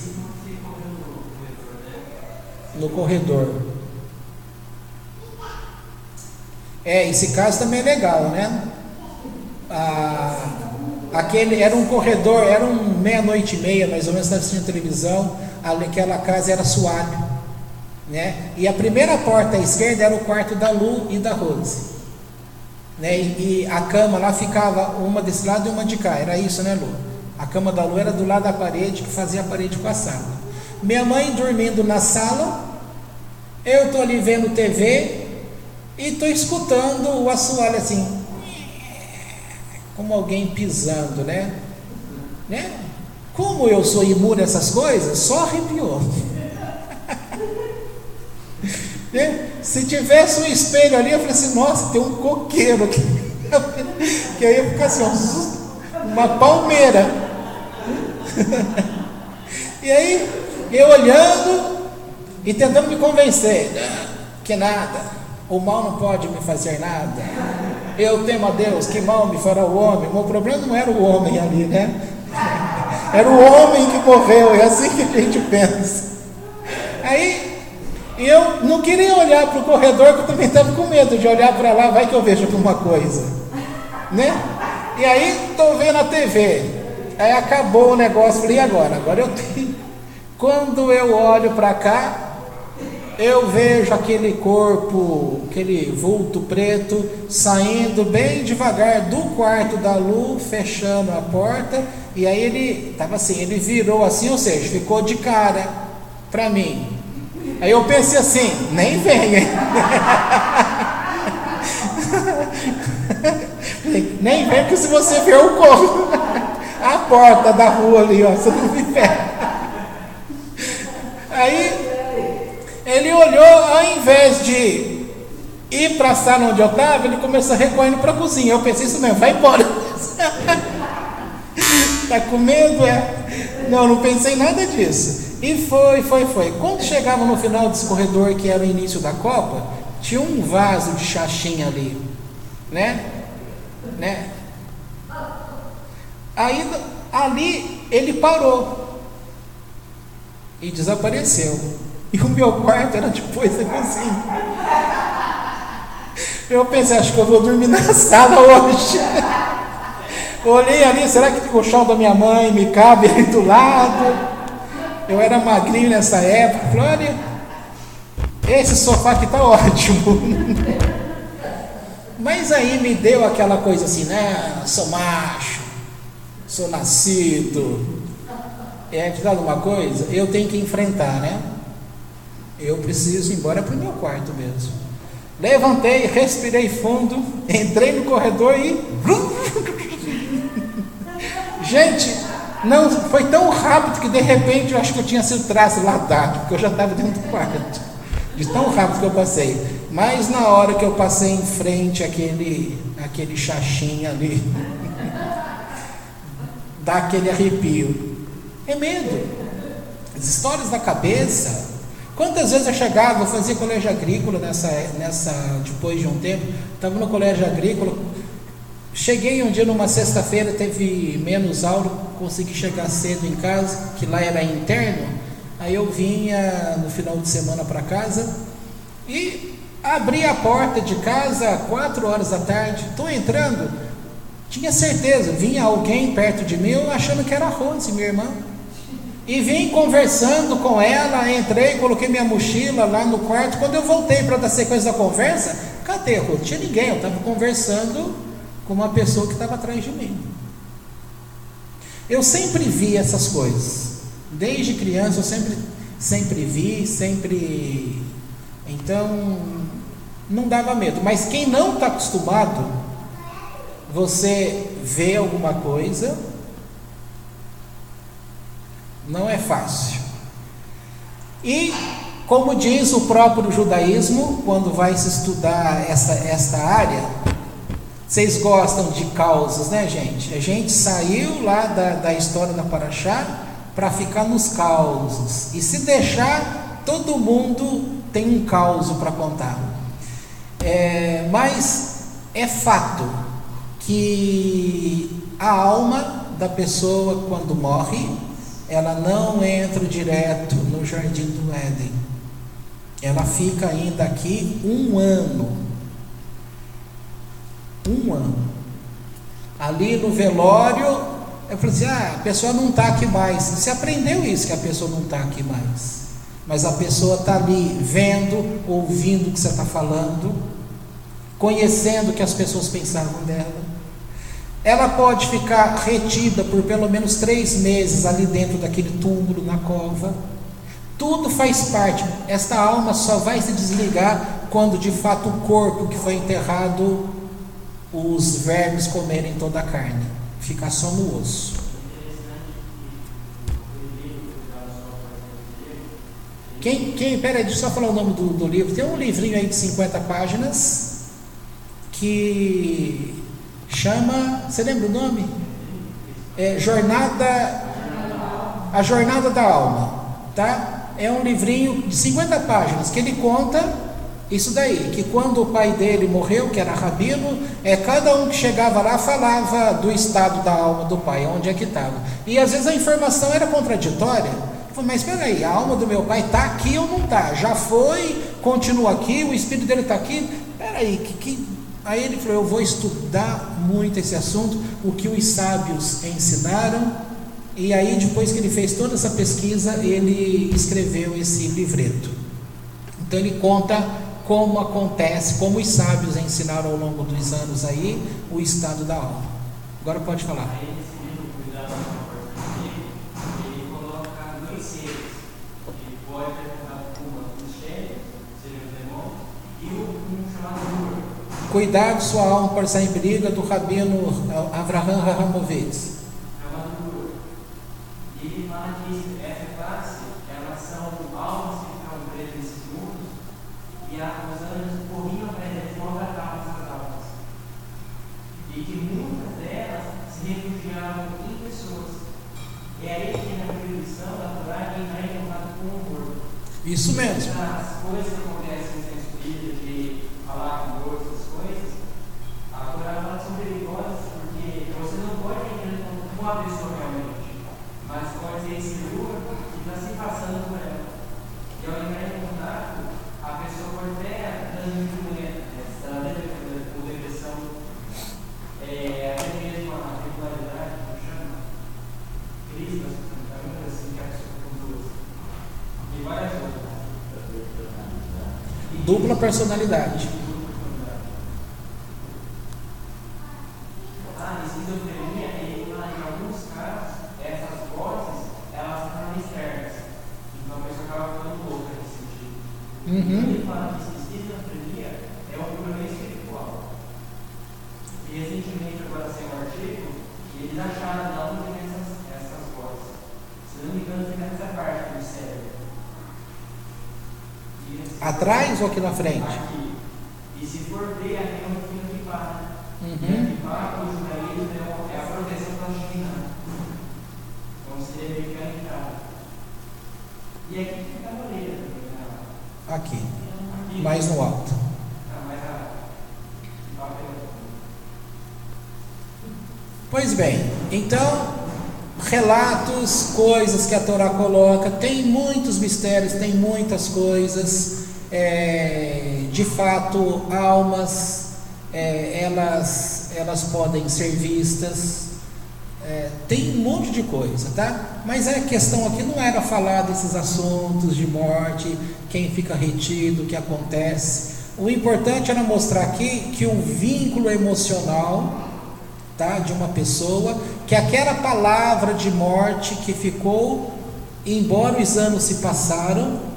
No corredor. Esse caso também é legal, né? Aquele era um corredor, era meia-noite e meia, mais ou menos, estava assistindo televisão. Aquela casa era assoalho, né? E a primeira porta à esquerda era o quarto da Lu e da Rose, né? E a cama lá ficava uma desse lado e uma de cá, era isso, né, Lu? A cama da Lu era do lado da parede, que fazia a parede com a sala. Minha mãe dormindo na sala, eu estou ali vendo TV e estou escutando o assoalho assim, como alguém pisando, né? Como eu sou imune a essas coisas, só arrepiou. Se tivesse um espelho ali, eu falei assim, nossa, tem um coqueiro aqui. Que aí ia ficar assim, uma palmeira. E aí, eu olhando e tentando me convencer, que nada, o mal não pode me fazer nada. Eu temo a Deus, que mal me fará o homem. O meu problema não era o homem ali, né? Era o homem que morreu, é assim que a gente pensa. Aí, eu não queria olhar para o corredor, que eu também estava com medo de olhar para lá, vai que eu vejo alguma coisa, né? E aí, estou vendo a TV, aí acabou o negócio, falei, e agora? Agora eu tenho. Quando eu olho para cá, eu vejo aquele corpo, aquele vulto preto, saindo bem devagar do quarto da Lu, fechando a porta, e aí ele estava assim, ele virou assim, ou seja, ficou de cara para mim. Aí eu pensei assim, nem venha. Nem vem, porque se você ver, eu corro. A porta da rua ali, ó, você não me pega. Aí ele olhou, ao invés de ir para a sala onde eu estava, ele começou a recorrendo para a cozinha. Eu pensei isso mesmo, vai embora. Tá com medo? Não pensei nada disso. E foi. Quando chegava no final desse corredor, que era o início da Copa, tinha um vaso de xaxim ali, né? Aí, ali, ele parou e desapareceu. E o meu quarto era depois da cozinha. Eu pensei, acho que eu vou dormir na sala hoje. Olhei ali, será que o chão da minha mãe me cabe ali do lado? Eu era magrinho nessa época. Falei, olha, esse sofá aqui tá ótimo. Mas aí me deu aquela coisa assim, né? Sou macho, sou nascido. Te dá uma coisa, eu tenho que enfrentar, né? Eu preciso ir embora para o meu quarto mesmo. Levantei, respirei fundo, entrei no corredor e... Gente, não, foi tão rápido que de repente eu acho que eu tinha sido trasladado, porque eu já estava dentro do quarto. De tão rápido que eu passei. Mas na hora que eu passei em frente àquele xaxim ali, dá aquele arrepio. É medo. As histórias da cabeça. Quantas vezes eu chegava, eu fazia colégio agrícola depois de um tempo, estava no colégio agrícola, cheguei um dia numa sexta-feira, teve menos aula, consegui chegar cedo em casa, que lá era interno, aí eu vinha no final de semana para casa e abri a porta de casa às 4 horas da tarde, estou entrando, tinha certeza, vinha alguém perto de mim, eu achando que era a Rose, minha irmã. E vim conversando com ela, entrei, coloquei minha mochila lá no quarto. Quando eu voltei para dar sequência da conversa, cadê a Rô? Não tinha ninguém, eu estava conversando com uma pessoa que estava atrás de mim. Eu sempre vi essas coisas. Desde criança eu sempre vi. Então, não dava medo. Mas quem não está acostumado, você vê alguma coisa... Não é fácil. E, como diz o próprio judaísmo, quando vai se estudar esta área, vocês gostam de causas, né, gente? A gente saiu lá da história da Paraxá para ficar nos causos. E se deixar, todo mundo tem um causo para contar. Mas é fato que a alma da pessoa, quando morre, ela não entra direto no jardim do Éden. Ela fica ainda aqui 1 ano. Um ano. Ali no velório, eu falei assim, a pessoa não está aqui mais. Você aprendeu isso, que a pessoa não está aqui mais. Mas a pessoa está ali vendo, ouvindo o que você está falando, conhecendo o que as pessoas pensavam dela. Ela pode ficar retida por pelo menos 3 meses ali dentro daquele túmulo, na cova. Tudo faz parte. Esta alma só vai se desligar quando de fato o corpo que foi enterrado, os vermes comerem toda a carne, ficar só no osso. Peraí, deixa eu só falar o nome do livro. Tem um livrinho aí de 50 páginas que chama, você lembra o nome? A Jornada da Alma, tá? É um livrinho de 50 páginas que ele conta isso daí, que quando o pai dele morreu, que era rabino, cada um que chegava lá falava do estado da alma do pai, onde é que estava. E às vezes a informação era contraditória. Ele falou, mas espera aí, a alma do meu pai está aqui ou não está? Já foi, continua aqui, o espírito dele está aqui? Espera aí, Aí ele falou, eu vou estudar muito esse assunto, o que os sábios ensinaram. E aí depois que ele fez toda essa pesquisa, ele escreveu esse livreto. Então ele conta como acontece, como os sábios ensinaram ao longo dos anos aí, o estado da alma. Agora pode falar. Aí nesse livro, Cuidado com a Porta, ele coloca 2 seres, que pode ter um mistério, seria o demônio, e um chamado Mur. Cuidado, sua alma pode estar em perigo, do rabino Avraham Rahamovitz. Chamado Mur. E ele fala que essa classe, elas são almas que ficam presas nesses mundos, e os anjos corriam para eles e maltratavam essas almas. E que muitas delas se refugiavam em pessoas. E aí que na proibição da Torá entrar em contato com o morto. Isso mesmo. As coisas que acontecem no centro espírita, de falar com o morto, essas coisas, a Torá fala que são perigosas, porque você não pode entrar em contato com a pessoa realmente, mas pode ser esse lua que está se passando por ela. E ao entrar em contato, a pessoa pode até transmitir depressão, até mesmo a regularidade, como chama, crise da sustentabilidade, assim, que a pessoa conduz. E várias outras. Dupla personalidade. Esquizofrenia, em alguns casos, essas vozes, elas ficam externas. Então a pessoa acaba ficando louca nesse sentido. Ele fala que esquizofrenia é um problema espiritual. E recentemente, agora saiu um artigo, que eles acharam de onde vem essas vozes. Se não me engano, fica nessa parte do cérebro. Atrás ou aqui na frente? Aqui. E se for ver, aqui é um fino que para. E aqui para, o judaísmo é a proteção da divina. Então seria ficar em casa. E aqui fica a orelha também. Aqui. Mais no alto. Pois bem, então, relatos, coisas que a Torá coloca, tem muitos mistérios, tem muitas coisas. De fato, almas, elas podem ser vistas, tem um monte de coisa, tá? Mas a questão aqui não era falar desses assuntos de morte, quem fica retido, o que acontece. O importante era mostrar aqui que o vínculo emocional, tá, de uma pessoa, que aquela palavra de morte que ficou, embora os anos se passaram,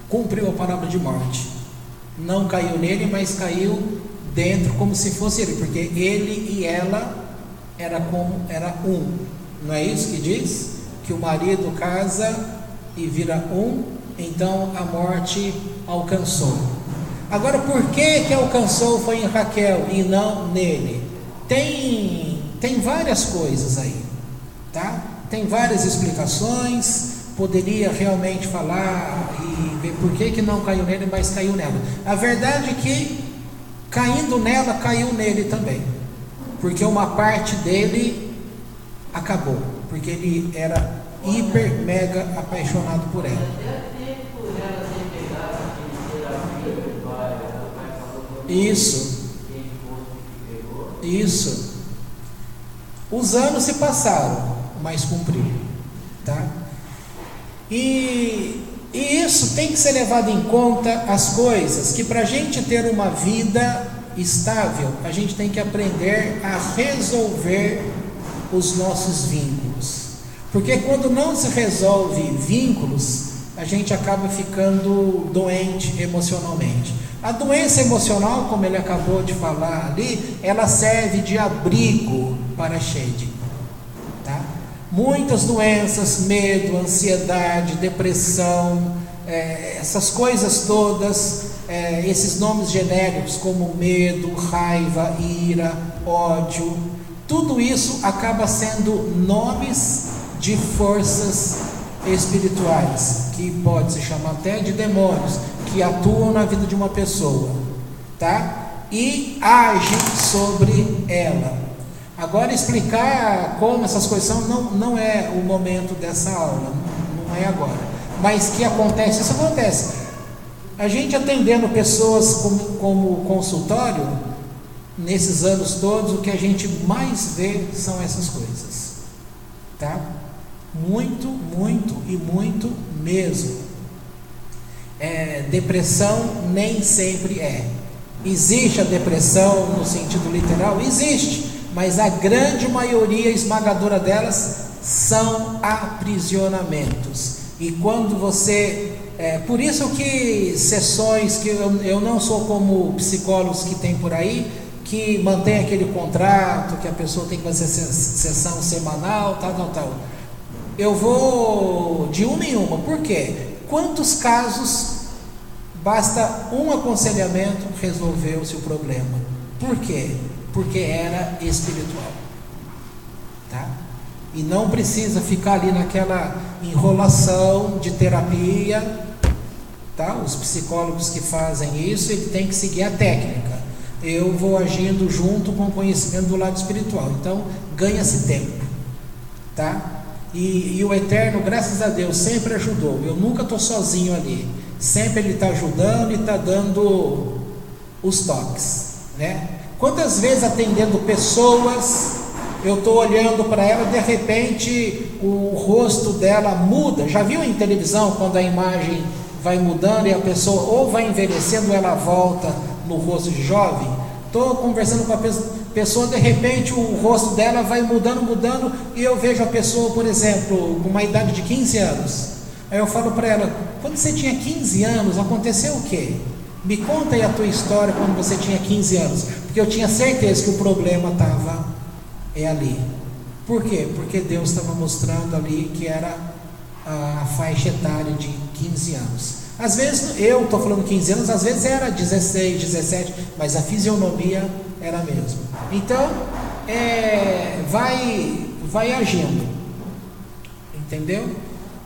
cumpriu a palavra de morte. Não caiu nele, mas caiu dentro como se fosse ele, porque ele e ela era um. Não é isso que diz? Que o marido casa e vira um, então a morte alcançou. Agora, por que alcançou foi em Raquel e não nele? Tem várias coisas aí, tá? Tem várias explicações. Poderia realmente falar e ver por que não caiu nele, mas caiu nela. A verdade é que caindo nela, caiu nele também, porque uma parte dele acabou, porque ele era hiper, mega apaixonado por ela. Isso. isso, os anos se passaram, mas cumpriu, tá? E isso tem que ser levado em conta, as coisas que para a gente ter uma vida estável, a gente tem que aprender a resolver os nossos vínculos, porque quando não se resolve vínculos, a gente acaba ficando doente emocionalmente. A doença emocional, como ele acabou de falar ali, ela serve de abrigo para a Shade, tá? Muitas doenças, medo, ansiedade, depressão, essas coisas todas, esses nomes genéricos como medo, raiva, ira, ódio, tudo isso acaba sendo nomes de forças espirituais, que pode se chamar até de demônios, que atuam na vida de uma pessoa, tá? E agem sobre ela. Agora, explicar como essas coisas são, não é o momento dessa aula, não é agora. Mas que acontece, isso acontece. A gente atendendo pessoas como consultório, nesses anos todos, o que a gente mais vê são essas coisas, tá? Muito, muito e muito mesmo. Depressão nem sempre é. Existe a depressão no sentido literal? Existe. Mas a grande maioria esmagadora delas são aprisionamentos. E quando você... por isso que sessões, que eu não sou como psicólogos que tem por aí, que mantém aquele contrato, que a pessoa tem que fazer sessão semanal, tal. Eu vou de uma em uma. Por quê? Quantos casos basta um aconselhamento, resolveu-se o problema? Por quê? Porque era espiritual, tá? E não precisa ficar ali naquela enrolação de terapia, tá? Os psicólogos que fazem isso, ele tem que seguir a técnica. Eu vou agindo junto com o conhecimento do lado espiritual, então ganha-se tempo, tá? E o Eterno, graças a Deus, sempre ajudou. Eu nunca estou sozinho ali, sempre Ele está ajudando e está dando os toques, né? Quantas vezes atendendo pessoas, eu estou olhando para ela, de repente o rosto dela muda. Já viu em televisão quando a imagem vai mudando e a pessoa ou vai envelhecendo ou ela volta no rosto de jovem? Estou conversando com a pessoa, de repente o rosto dela vai mudando, e eu vejo a pessoa, por exemplo, com uma idade de 15 anos. Aí eu falo para ela: quando você tinha 15 anos, aconteceu o quê? Me conta aí a tua história quando você tinha 15 anos, porque eu tinha certeza que o problema estava ali. Por quê? Porque Deus estava mostrando ali que era a faixa etária de 15 anos. Às vezes, eu estou falando 15 anos, às vezes era 16, 17, mas a fisionomia era a mesma. Então, vai agindo, entendeu?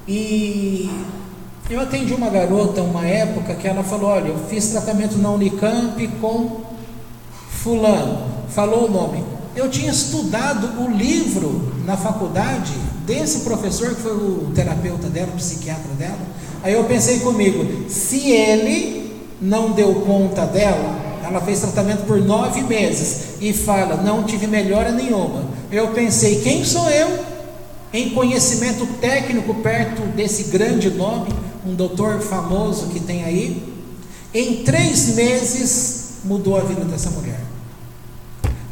E eu atendi uma garota uma época que ela falou: olha, eu fiz tratamento na Unicamp com fulano, falou o nome. Eu tinha estudado o livro na faculdade desse professor que foi o terapeuta dela, o psiquiatra dela. Aí eu pensei comigo: se ele não deu conta dela, ela fez tratamento por 9 meses e fala: não tive melhora nenhuma. Eu pensei: quem sou eu em conhecimento técnico perto desse grande nome, um doutor famoso que tem aí? Em 3 meses mudou a vida dessa mulher.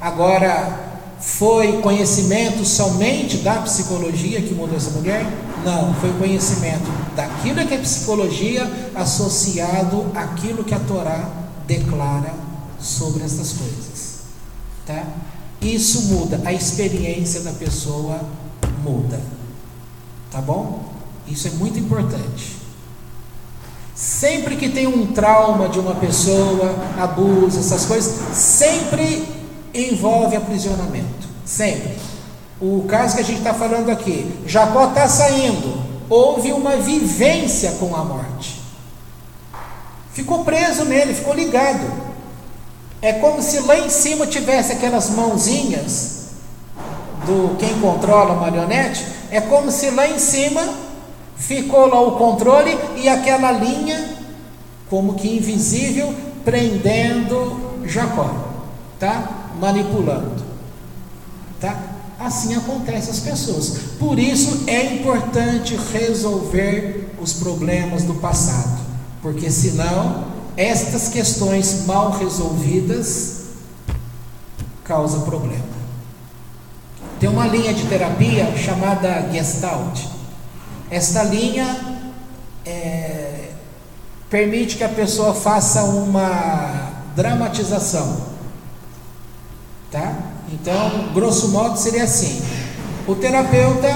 Agora, foi conhecimento somente da psicologia que mudou essa mulher? Não, foi conhecimento daquilo que é psicologia associado àquilo que a Torá declara sobre essas coisas, tá? Isso muda, a experiência da pessoa muda, tá bom? Isso é muito importante. Sempre que tem um trauma de uma pessoa, abuso, essas coisas, sempre envolve aprisionamento, sempre. O caso que a gente está falando aqui, Jacó está saindo, houve uma vivência com a morte, ficou preso nele, ficou ligado. É como se lá em cima tivesse aquelas mãozinhas do quem controla a marionete, é como se lá em cima ficou lá o controle e aquela linha como que invisível prendendo Jacó, tá? manipulando. Tá? Assim acontece às pessoas. Por isso é importante resolver os problemas do passado, porque senão estas questões mal resolvidas causam problema. Tem uma linha de terapia chamada Gestalt. Esta linha permite que a pessoa faça uma dramatização, tá? Então, grosso modo, seria assim: o terapeuta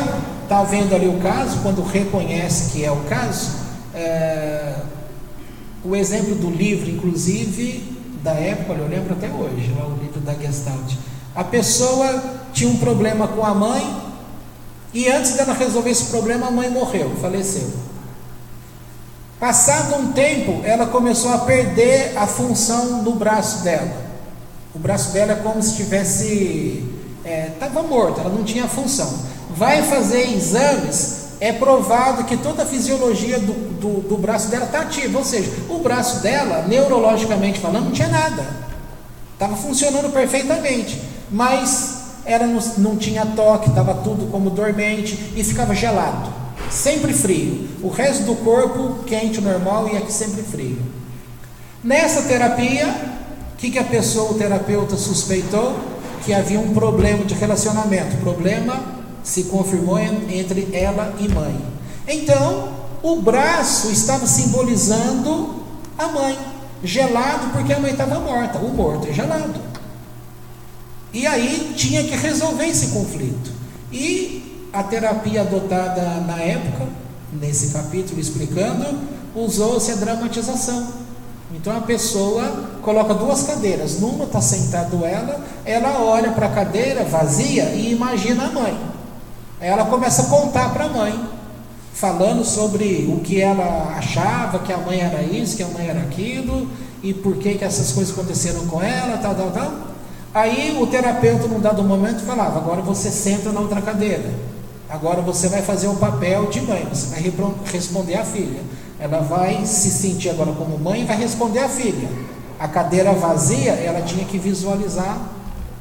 está vendo ali o caso, quando reconhece que é o caso. O exemplo do livro, inclusive, da época, eu lembro até hoje, lá o livro da Gestalt. A pessoa tinha um problema com a mãe, e antes dela resolver esse problema, a mãe morreu, faleceu. Passado um tempo, ela começou a perder a função do braço dela. O braço dela é como se estivesse... estava morto, ela não tinha função. Vai fazer exames, é provado que toda a fisiologia do braço dela está ativa. Ou seja, o braço dela, neurologicamente falando, não tinha nada. Estava funcionando perfeitamente. Mas ela não tinha toque, estava tudo como dormente e ficava gelado. Sempre frio. O resto do corpo quente, normal, e aqui sempre frio. Nessa terapia, o que o terapeuta suspeitou? Que havia um problema de relacionamento. O problema se confirmou entre ela e mãe. Então, o braço estava simbolizando a mãe. Gelado porque a mãe estava morta. O morto é gelado. E aí tinha que resolver esse conflito. E a terapia adotada na época, nesse capítulo explicando, usou-se a dramatização. Então a pessoa coloca duas cadeiras, numa está sentado ela olha para a cadeira vazia e imagina a mãe. Aí ela começa a contar para a mãe, falando sobre o que ela achava, que a mãe era isso, que a mãe era aquilo, e por que essas coisas aconteceram com ela, tal. Aí o terapeuta, num dado momento, falava: agora você senta na outra cadeira, agora você vai fazer o papel de mãe, você vai responder à filha. Ela vai se sentir agora como mãe e vai responder à filha. A cadeira vazia, ela tinha que visualizar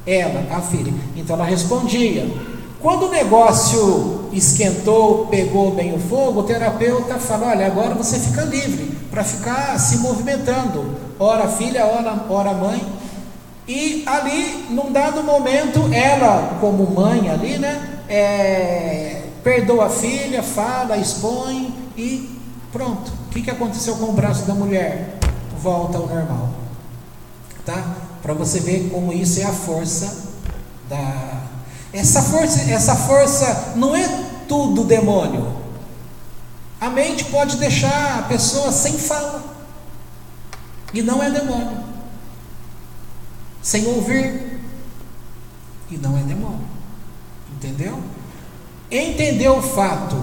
ela, a filha. Então ela respondia. Quando o negócio esquentou, pegou bem o fogo, o terapeuta falou: olha, agora você fica livre para ficar se movimentando, ora a filha, ora a mãe. E ali, num dado momento, ela, como mãe ali, perdoa a filha, fala, expõe e pronto. O que aconteceu com o braço da mulher? Volta ao normal. Tá? Para você ver como isso é a força da... Essa força não é tudo demônio. A mente pode deixar a pessoa sem fala. E não é demônio. Sem ouvir, e não é demônio. Entendeu? Entendeu o fato,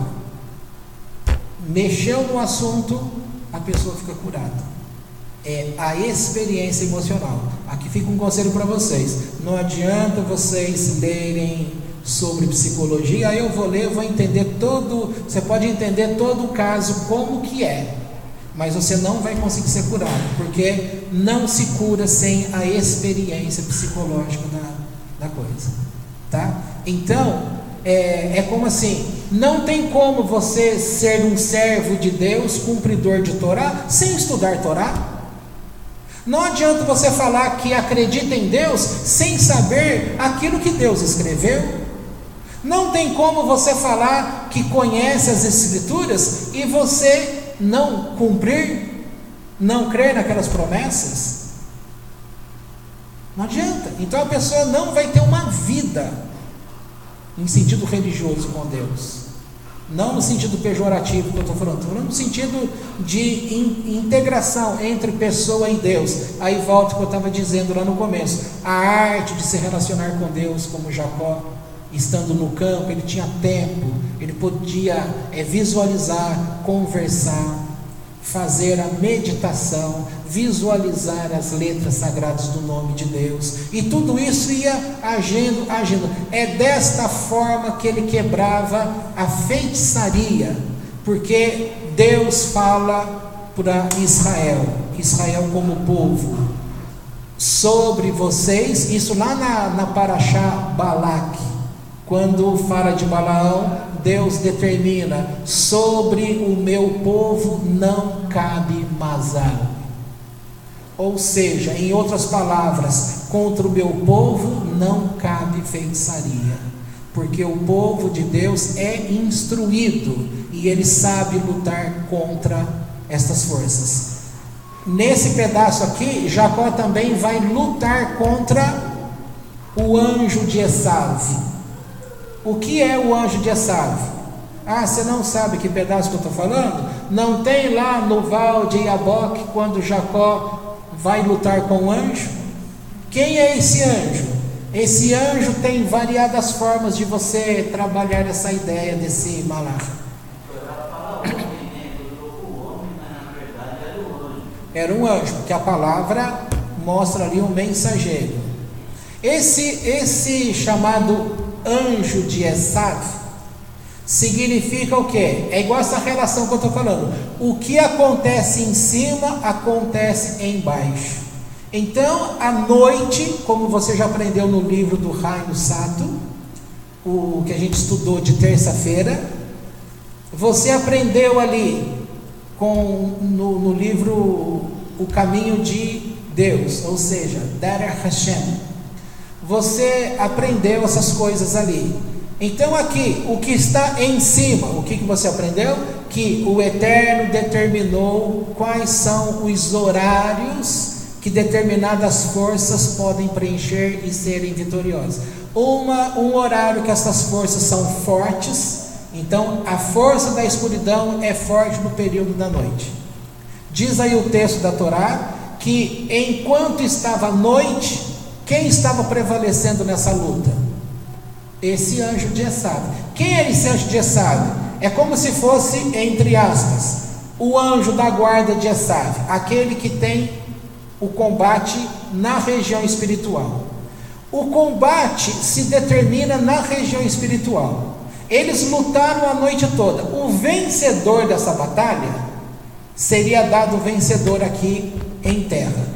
mexeu no assunto, a pessoa fica curada. É a experiência emocional. Aqui fica um conselho para vocês: não adianta vocês lerem sobre psicologia. Aí eu vou ler, eu vou entender todo. Você pode entender todo o caso como que é, mas você não vai conseguir ser curado, porque não se cura sem a experiência psicológica da coisa, tá? Então, é como assim: não tem como você ser um servo de Deus, cumpridor de Torá, sem estudar Torá. Não adianta você falar que acredita em Deus sem saber aquilo que Deus escreveu. Não tem como você falar que conhece as Escrituras e você não cumprir, não crer naquelas promessas. Não adianta. Então a pessoa não vai ter uma vida em sentido religioso com Deus. Não no sentido pejorativo que eu estou falando, no sentido de integração entre pessoa e Deus. Aí volta o que eu estava dizendo lá no começo: a arte de se relacionar com Deus, como Jacó, estando no campo, ele tinha tempo, ele podia visualizar, conversar, fazer a meditação, visualizar as letras sagradas do nome de Deus, e tudo isso ia agindo. É desta forma que ele quebrava a feitiçaria, porque Deus fala para Israel como povo: sobre vocês, isso lá na Parashá Balaque, quando fala de Balaão, Deus determina: sobre o meu povo não cabe mazal. Ou seja, em outras palavras, contra o meu povo não cabe feitiçaria, porque o povo de Deus é instruído e ele sabe lutar contra estas forças. Nesse pedaço aqui, Jacó também vai lutar contra o anjo de Esav. O que é o anjo de Esav? Ah, você não sabe que pedaço que eu estou falando? Não tem lá no Val de Iaboque, quando Jacó vai lutar com o anjo? Quem é esse anjo? Esse anjo tem variadas formas de você trabalhar essa ideia desse malach. Era um anjo, porque a palavra mostra ali um mensageiro. Esse chamado anjo de Esav significa o quê? É igual essa relação que eu estou falando. O que acontece em cima, acontece embaixo. Então, à noite, como você já aprendeu no livro do Raino Sato, o que a gente estudou de terça-feira, você aprendeu ali no livro O Caminho de Deus, ou seja, Derech Hashem. Você aprendeu essas coisas ali. Então aqui, o que está em cima, o que você aprendeu? Que o Eterno determinou quais são os horários que determinadas forças podem preencher e serem vitoriosas. Um horário que essas forças são fortes. Então a força da escuridão é forte no período da noite. Diz aí o texto da Torá que enquanto estava noite, quem estava prevalecendo nessa luta? Esse anjo de Esav. Quem é esse anjo de Esav? É como se fosse, entre aspas, o anjo da guarda de Esav, aquele que tem o combate na região espiritual. O combate se determina na região espiritual. Eles lutaram a noite toda. O vencedor dessa batalha seria dado vencedor aqui em terra.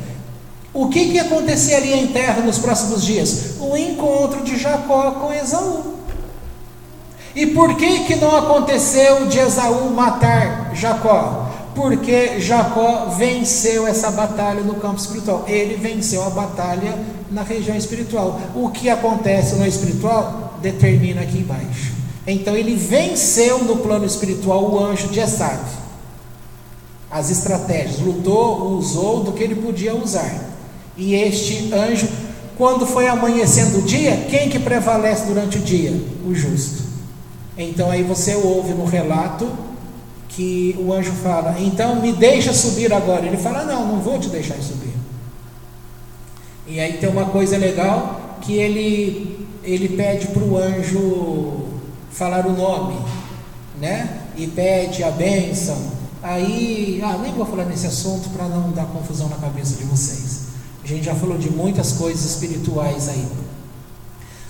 O que aconteceria em terra nos próximos dias? O encontro de Jacó com Esaú. E por que não aconteceu de Esaú matar Jacó? Porque Jacó venceu essa batalha no campo espiritual. Ele venceu a batalha na região espiritual. O que acontece no espiritual determina aqui embaixo. Então ele venceu no plano espiritual o anjo de Esav. As estratégias, lutou, usou do que ele podia usar. E este anjo, quando foi amanhecendo o dia, quem que prevalece durante o dia? O justo. Então aí você ouve no relato que o anjo fala: então me deixa subir agora. Ele fala: não vou te deixar subir. E aí tem uma coisa legal, que ele pede para o anjo falar o nome, né? E pede a bênção. Aí, nem vou falar nesse assunto para não dar confusão na cabeça de vocês. A gente já falou de muitas coisas espirituais aí.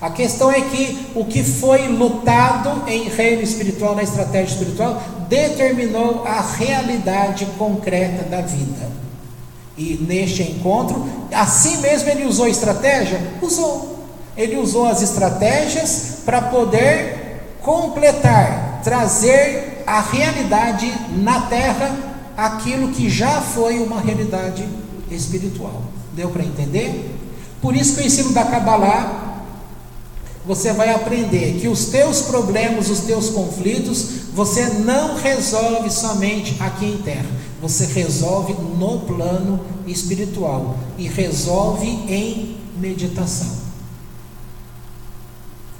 A questão é que o que foi lutado em reino espiritual, na estratégia espiritual, determinou a realidade concreta da vida. E neste encontro, assim mesmo ele usou estratégia? Usou. Ele usou as estratégias para poder completar, trazer a realidade na terra, aquilo que já foi uma realidade espiritual. Deu para entender? Por isso que o ensino da Kabbalah, você vai aprender que os teus problemas, os teus conflitos, você não resolve somente aqui em terra, você resolve no plano espiritual, e resolve em meditação,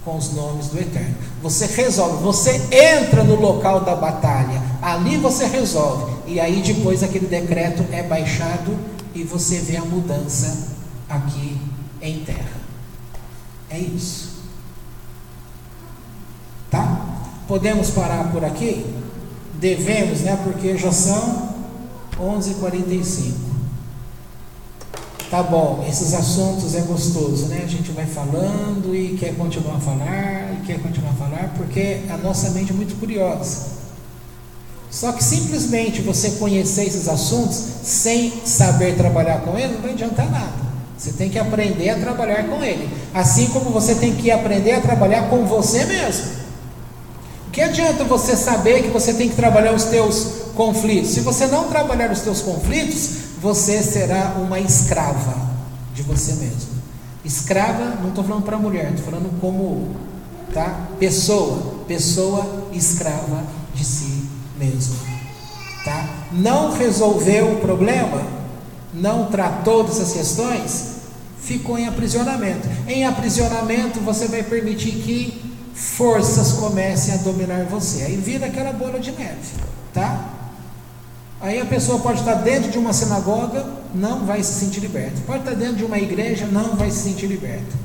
com os nomes do Eterno. Você resolve, você entra no local da batalha, ali você resolve, e aí depois aquele decreto é baixado e você vê a mudança aqui em terra. É isso. Tá? Podemos parar por aqui? Devemos, né? Porque já são 11h45. Tá bom, esses assuntos é gostoso, né? A gente vai falando e quer continuar a falar, porque a nossa mente é muito curiosa. Só que simplesmente você conhecer esses assuntos sem saber trabalhar com eles não vai adiantar nada. Você tem que aprender a trabalhar com ele. Assim como você tem que aprender a trabalhar com você mesmo. O que adianta você saber que você tem que trabalhar os teus conflitos? Se você não trabalhar os teus conflitos, você será uma escrava de você mesmo. Escrava, não estou falando para mulher, estou falando como, tá? Pessoa escrava de si mesmo, tá? Não resolveu o problema, não tratou dessas questões, ficou em aprisionamento. Em aprisionamento você vai permitir que forças comecem a dominar você, aí vira aquela bola de neve, tá? Aí a pessoa pode estar dentro de uma sinagoga, não vai se sentir liberta. Pode estar dentro de uma igreja, não vai se sentir liberta,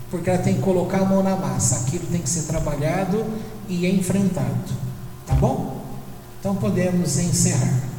porque ela tem que colocar a mão na massa. Aquilo tem que ser trabalhado e enfrentado, tá bom? Então podemos encerrar.